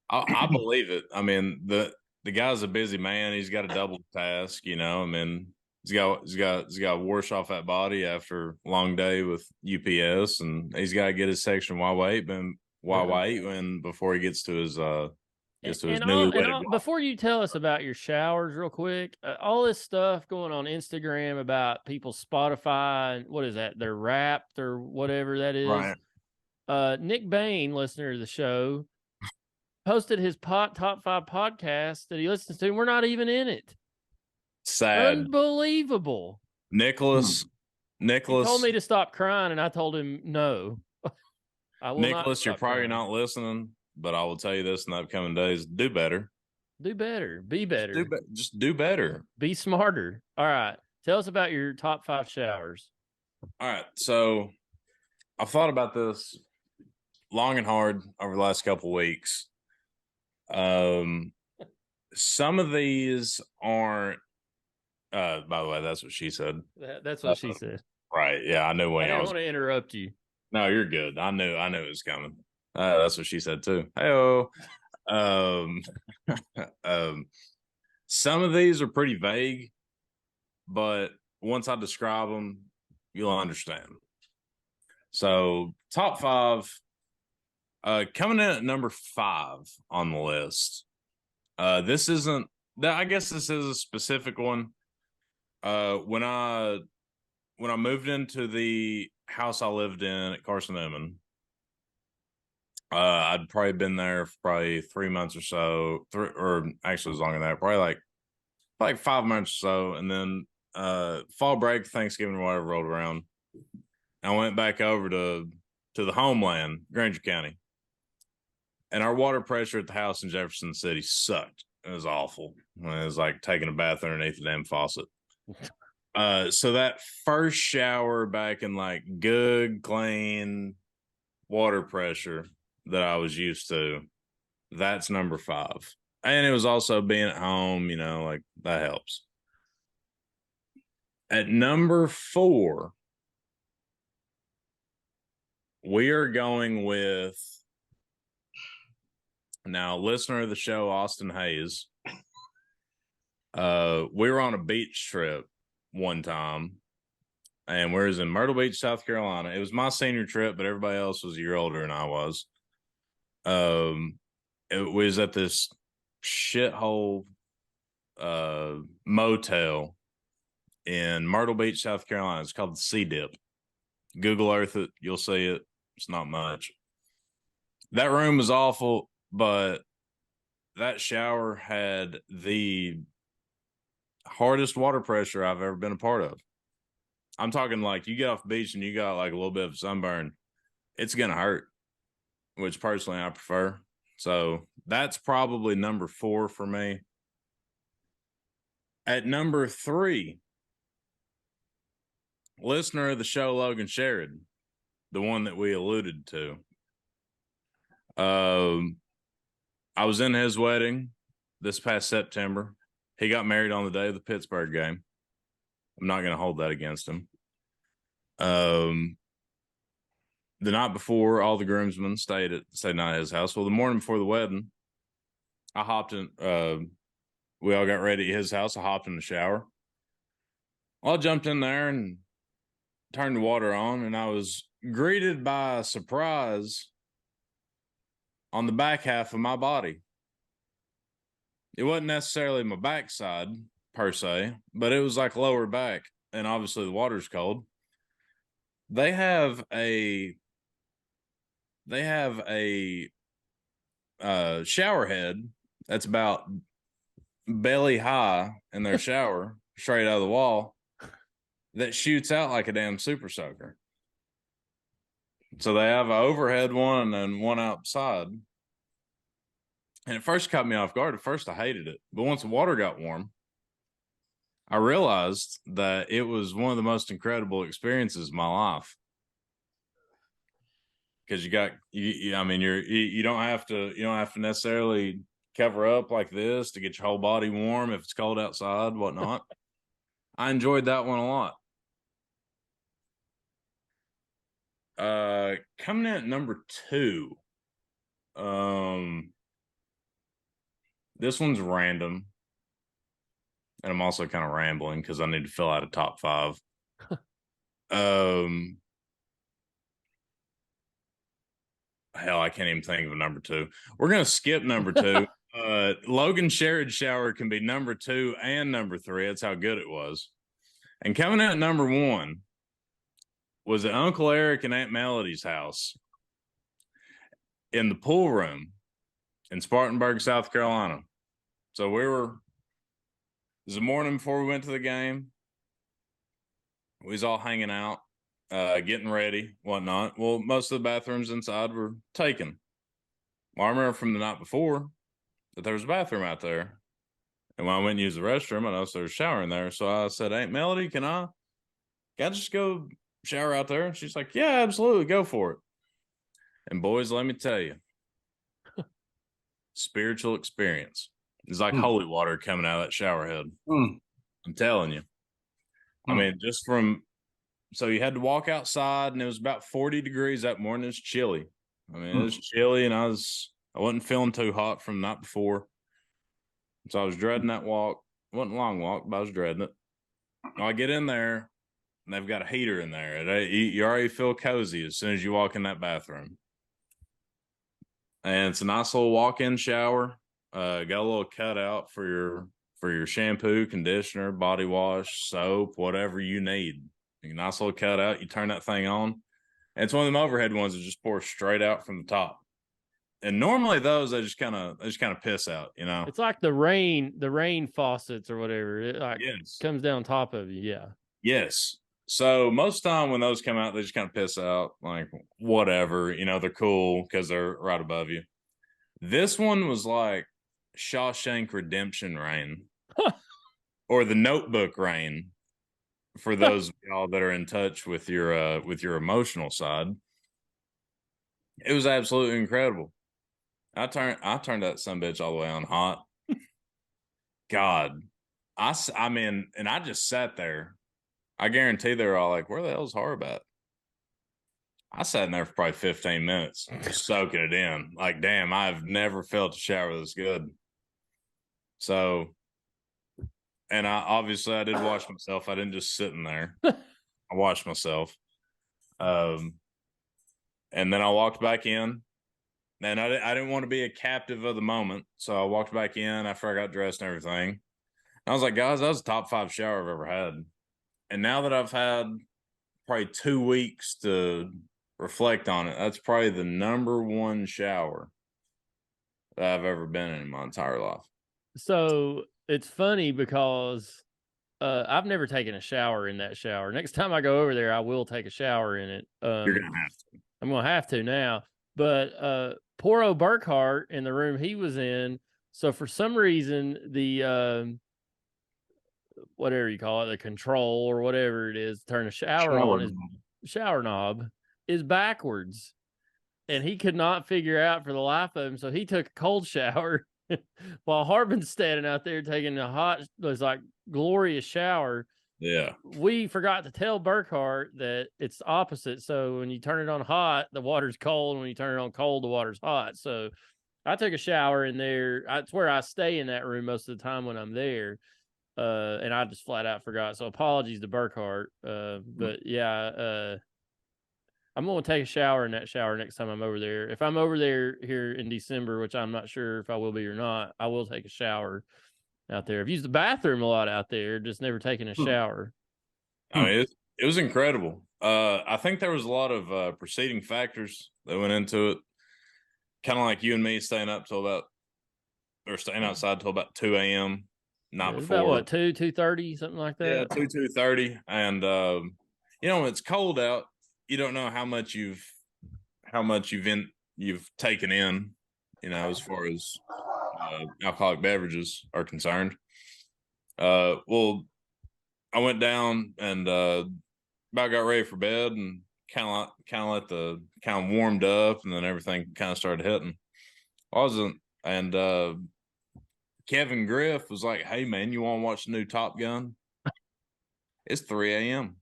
I believe it. I mean, the guy's a busy man. He's got a double task, you know. I mean, he's got to wash off that body after a long day with UPS, and he's got to get his section Y8 before he gets to his before you tell us about your showers real quick, all this stuff going on Instagram about people's Spotify and what is that, they're Wrapped or whatever that is. Right. Nick Bain, listener to the show, posted his top 5 podcast that he listens to, and we're not even in it. Sad. Unbelievable. Nicholas he told me to stop crying, and I told him no. Nicholas, you're probably not listening, but I will tell you this in the upcoming days: do better. Do better. Be better. Just do better. Be smarter. All right. Tell us about your top 5 showers. All right. So I've thought about this long and hard over the last couple of weeks. Some of these aren't. By the way, that's what she said. That's what she said. Right. Yeah, I knew when I didn't want to interrupt you. No, you're good. I knew it was coming. That's what she said too. Hey-oh. Some of these are pretty vague, but once I describe them, you'll understand. So, top 5, coming in at number 5 on the list. This isn't. I guess this is a specific one. When I moved into the house I lived in at Carson Newman, I'd probably been there for probably 3 months or so, or actually it was longer than that, probably like 5 months or so. And then fall break, Thanksgiving, or whatever rolled around. I went back over to the homeland, Granger County. And our water pressure at the house in Jefferson City sucked. It was awful. It was like taking a bath underneath the damn faucet. So that first shower back in like good, clean water pressure that I was used to, that's number 5. And it was also being at home, like that helps. At number 4, we are going with now listener of the show, Austin Hayes. We were on a beach trip one time, and we was in Myrtle Beach, South Carolina. It was my senior trip, but everybody else was a year older than I was. It was at this shithole motel in Myrtle Beach, South Carolina. It's called the Sea Dip. Google Earth it, you'll see it. It's not much. That room was awful, but that shower had the hardest water pressure I've ever been a part of. I'm talking like you get off the beach and you got like a little bit of sunburn, it's gonna hurt, which personally I prefer. So that's probably number 4 for me. At number 3, listener of the show, Logan Sherrod, the one that we alluded to. I was in his wedding this past September. He got married on the day of the Pittsburgh game. I'm not going to hold that against him. The night before, all the groomsmen stayed night at his house. Well, the morning before the wedding, I hopped in. We all got ready at his house. I hopped in the shower. I jumped in there and turned the water on, and I was greeted by a surprise on the back half of my body. It wasn't necessarily my backside per se, but it was like lower back, and obviously the water's cold. They have a shower head that's about belly high in their shower, straight out of the wall, that shoots out like a damn super soaker. So they have an overhead one and one outside. And at first it caught me off guard. At first I hated it. But once the water got warm, I realized that it was one of the most incredible experiences of my life. Because you don't have to necessarily cover up like this to get your whole body warm if it's cold outside, whatnot. I enjoyed that one a lot. Coming in at number 2. This one's random. And I'm also kind of rambling because I need to fill out a top 5. Hell, I can't even think of a number 2. We're going to skip number 2. Logan Sherrod's shower can be number 2 and number 3. That's how good it was. And coming in at number 1 was at Uncle Eric and Aunt Melody's house in the pool room in Spartanburg, South Carolina. So it was the morning before we went to the game. We was all hanging out, getting ready, whatnot. Well, most of the bathrooms inside were taken. Well, I remember from the night before that there was a bathroom out there. And when I went and used the restroom, I noticed there was a shower in there. So I said, Aunt Melody, can I just go shower out there? And she's like, yeah, absolutely, go for it. And boys, let me tell you, spiritual experience. It's like holy water coming out of that shower head. I'm telling you. I mean, so you had to walk outside, and it was about 40 degrees that morning. It was chilly. I mean, it was chilly, and I wasn't feeling too hot from the night before. So I was dreading that walk. It wasn't a long walk, but I was dreading it. I get in there, and they've got a heater in there. You already feel cozy as soon as you walk in that bathroom. And it's a nice little walk-in shower. Got a little cutout for your shampoo, conditioner, body wash, soap, whatever you need. A nice little cutout. You turn that thing on. And it's one of them overhead ones that just pours straight out from the top. And normally those they just kind of piss out, It's like the rain faucets or whatever. It comes down top of you. Yeah. Yes. So most time when those come out, they just kind of piss out, like whatever, they're cool because they're right above you. This one was like Shawshank Redemption rain or the Notebook rain for those of y'all that are in touch with your emotional side. It was absolutely incredible. I turned that sumbitch all the way on hot. God, I mean, and I just sat there. I guarantee they were all like, where the hell's Harb at? I sat in there for probably 15 minutes, just soaking it in. Like, damn, I've never felt a shower this good. So, and I did wash myself. I didn't just sit in there. I washed myself. And then I walked back in. And I didn't want to be a captive of the moment. So I walked back in after I got dressed and everything. I was like, guys, that was the top 5 shower I've ever had. And now that I've had probably 2 weeks to reflect on it, that's probably the number 1 shower that I've ever been in my entire life. So it's funny because I've never taken a shower in that shower. Next time I go over there, I will take a shower in it. You're going to have to. I'm going to have to now. But poor old Burkhart in the room he was in. So for some reason, the whatever you call it, the control or whatever it is, turn a shower on, his shower knob is backwards. And he could not figure out for the life of him. So he took a cold shower while Harbin's standing out there taking a hot, was like glorious shower. Yeah. We forgot to tell Burkhart that it's the opposite. So when you turn it on hot, the water's cold. When you turn it on cold, the water's hot. So I took a shower in there. That's where I stay in that room most of the time when I'm there. And I just flat out forgot. So apologies to Burkhart. But yeah, I'm going to take a shower in that shower next time I'm over there. If I'm over there here in December, which I'm not sure if I will be or not, I will take a shower out there. I've used the bathroom a lot out there, just never taken a shower. I mean, it was incredible. I think there was a lot of preceding factors that went into it. Kind of like you and me staying outside till about 2 a.m. Not before. About what, 2:30, something like that? Yeah, 2:30. And when it's cold out, you don't know how much you've taken in, as far as alcoholic beverages are concerned. Well, I went down and about got ready for bed and kind of warmed up, and then everything kind of started hitting. Kevin Griff was like, "Hey man, you want to watch the new Top Gun? It's 3 a.m."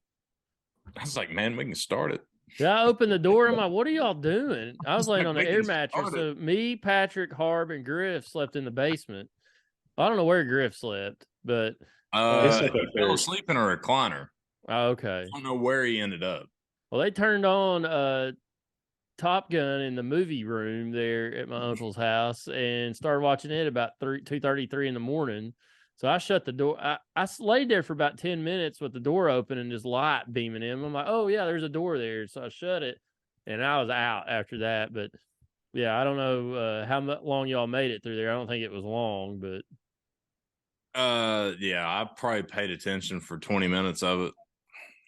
I was like, "Man, we can start it." Yeah, I opened the door. I'm like, "What are y'all doing?" I was laying on the air mattress. So me, Patrick, Harb, and Griff slept in the basement. I don't know where Griff slept, but he fell asleep in a recliner. Oh, okay. I don't know where he ended up. Well, they turned on Top Gun in the movie room there at my uncle's house and started watching it about 2:33 in the morning. So I shut the door. I laid there for about 10 minutes with the door open and just light beaming in. I'm like, oh yeah, there's a door there. So I shut it and I was out after that. But yeah, I don't know how long y'all made it through there. I don't think it was long, but yeah, I probably paid attention for 20 minutes of it.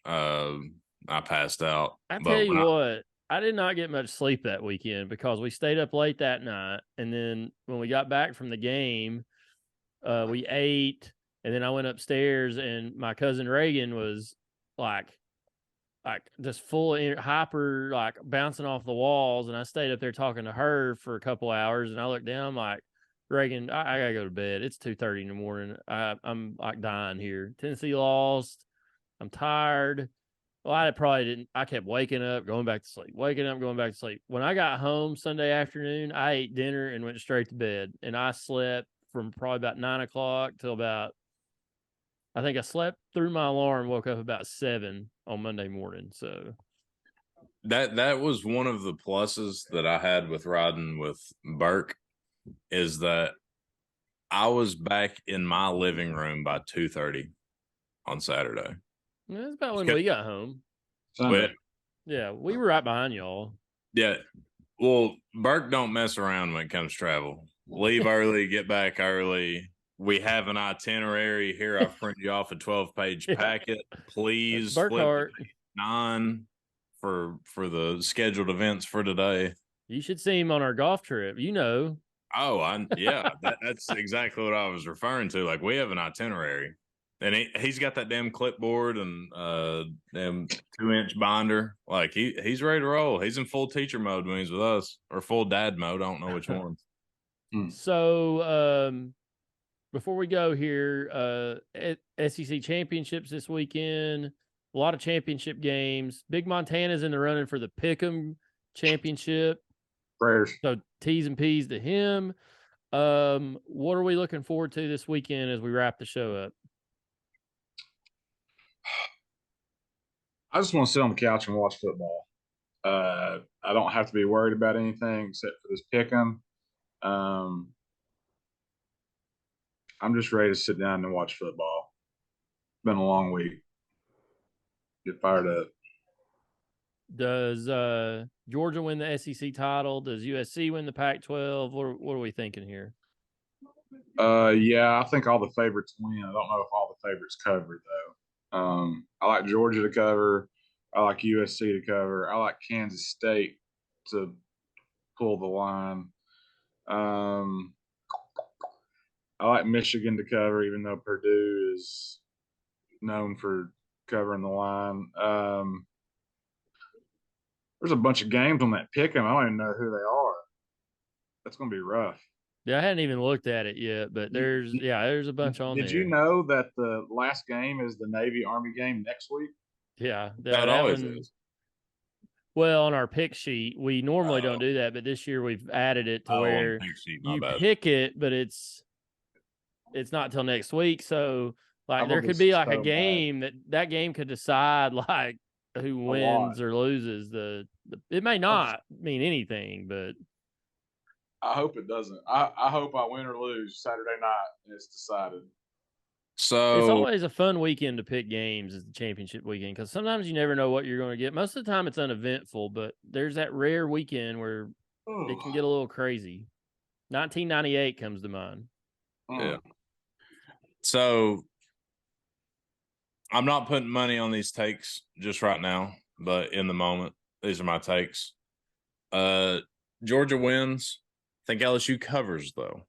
I passed out. I tell you what, I did not get much sleep that weekend because we stayed up late that night. And then when we got back from the game, we ate, and then I went upstairs, and my cousin Reagan was like just full of hyper, like bouncing off the walls. And I stayed up there talking to her for a couple hours, and I looked down, I'm like, Reagan, I gotta go to bed. It's 2:30 in the morning. I'm like dying here. Tennessee lost. I'm tired. Well, I probably didn't. I kept waking up, going back to sleep, waking up, going back to sleep. When I got home Sunday afternoon, I ate dinner and went straight to bed. And I slept from probably about 9 o'clock till about, I think I slept through my alarm, woke up about 7 on Monday morning. So that was one of the pluses that I had with riding with Burke, is that I was back in my living room by 2:30 on Saturday. That's about when we got home. Yeah, we were right behind y'all. Yeah. Well, Burke don't mess around when it comes to travel. Leave early, get back early. We have an itinerary here. I've printed you off a 12-page packet. Please flip to page 9 for the scheduled events for today. You should see him on our golf trip. Oh, yeah. That's exactly what I was referring to. Like, we have an itinerary. And he's got that damn clipboard and damn 2-inch binder. Like, he's ready to roll. He's in full teacher mode when he's with us, or full dad mode. I don't know which one. So before we go here, SEC championships this weekend, a lot of championship games. Big Montana's in the running for the Pick'em championship. Prayers. So T's and P's to him. What are we looking forward to this weekend as we wrap the show up? I just want to sit on the couch and watch football. I don't have to be worried about anything except for this pick'em. I'm just ready to sit down and watch football. It's been a long week. Get fired up. Does Georgia win the SEC title? Does USC win the Pac-12? What are we thinking here? Yeah, I think all the favorites win. I don't know if all the favorites cover though. I like Georgia to cover. I like USC to cover. I like Kansas State to pull the line. I like Michigan to cover, even though Purdue is known for covering the line. There's a bunch of games on that pick'em. I don't even know who they are. That's going to be rough. Yeah, I hadn't even looked at it yet, but there's a bunch on there. Did you know that the last game is the Navy-Army game next week? Yeah. That always is. Well, on our pick sheet, we normally don't do that, but this year we've added it to where you pick it, but it's not till next week. So, like, there could be like a game that game could decide like who wins or loses. It may not mean anything, but I hope it doesn't. I hope I win or lose Saturday night and it's decided. So it's always a fun weekend to pick games as the championship weekend because sometimes you never know what you're going to get. Most of the time it's uneventful, but there's that rare weekend where it can get a little crazy. 1998 comes to mind. Yeah. So I'm not putting money on these takes just right now, but in the moment, these are my takes. Georgia wins. I think LSU covers, though.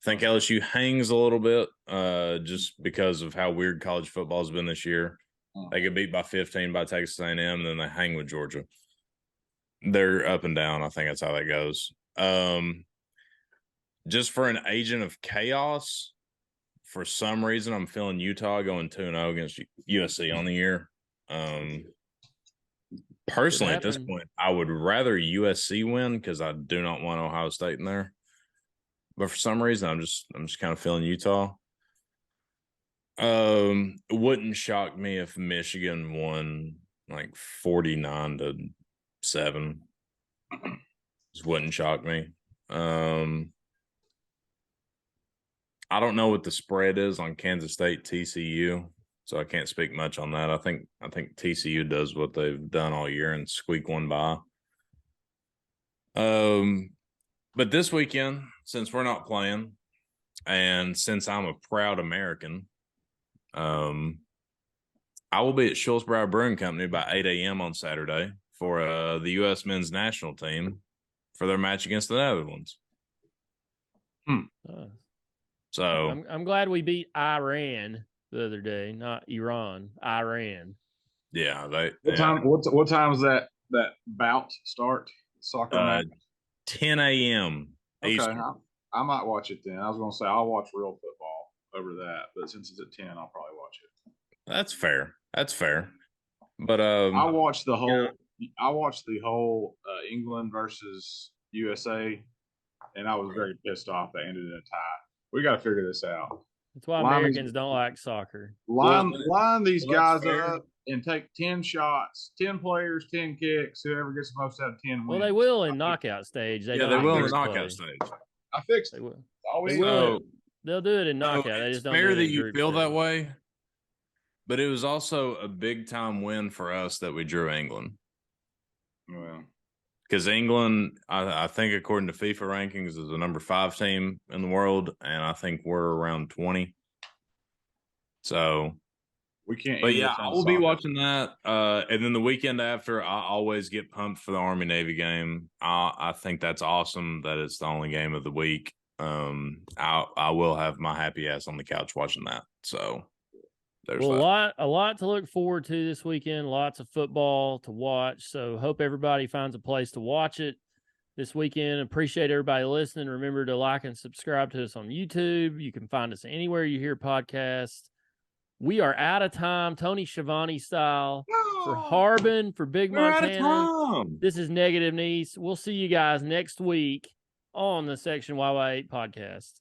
I think LSU hangs a little bit just because of how weird college football has been this year. They get beat by 15 by Texas A&M, and then they hang with Georgia. They're up and down. I think that's how that goes. Just for an agent of chaos, for some reason, I'm feeling Utah going 2-0 against USC on the year. Personally, at this point, I would rather USC win because I do not want Ohio State in there. But for some reason, I'm just kind of feeling Utah. It wouldn't shock me if Michigan won like 49-7. Just wouldn't shock me. I don't know what the spread is on Kansas State TCU, so I can't speak much on that. I think TCU does what they've done all year and squeak one by. But this weekend, since we're not playing, and since I'm a proud American, I will be at Schultzbauer Brewing Company by 8 a.m. on Saturday for the U.S. men's national team for their match against the Netherlands. So I'm glad we beat Iran the other day, not Iran. Iran. Yeah. What time does that bout start? Soccer match? 10 a.m. Okay, Eastern. I might watch it then. I was going to say I'll watch real football over that, but since it's at 10, I'll probably watch it. That's fair. But I watched the whole England versus USA, and I was very pissed off they ended in a tie. We got to figure this out. That's why Americans don't like soccer. Line these guys up and take 10 shots, 10 players, 10 kicks. Whoever gets the most out of 10 wins. Well, they will in knockout stage. They will in the knockout stage. I fixed it. They will. Always They'll do it in knockout. They just don't. Fair that you feel that way, but it was also a big time win for us that we drew England. Well, because England, I think, according to FIFA rankings, is the number 5 team in the world, and I think we're around 20. So we can't. But yeah, I will be watching that, and then the weekend after, I always get pumped for the Army Navy game. I think that's awesome that it's the only game of the week. I will have my happy ass on the couch watching that. So there's that. A lot to look forward to this weekend. Lots of football to watch. So hope everybody finds a place to watch it. this weekend. Appreciate everybody listening. Remember to like and subscribe to us on YouTube. You can find us anywhere you hear podcasts. We are out of time, Tony Schiavone style, for Harbin, for Big We're out of Montana. time. This is Negative Niece. We'll see you guys next week on the Section YY8 podcast.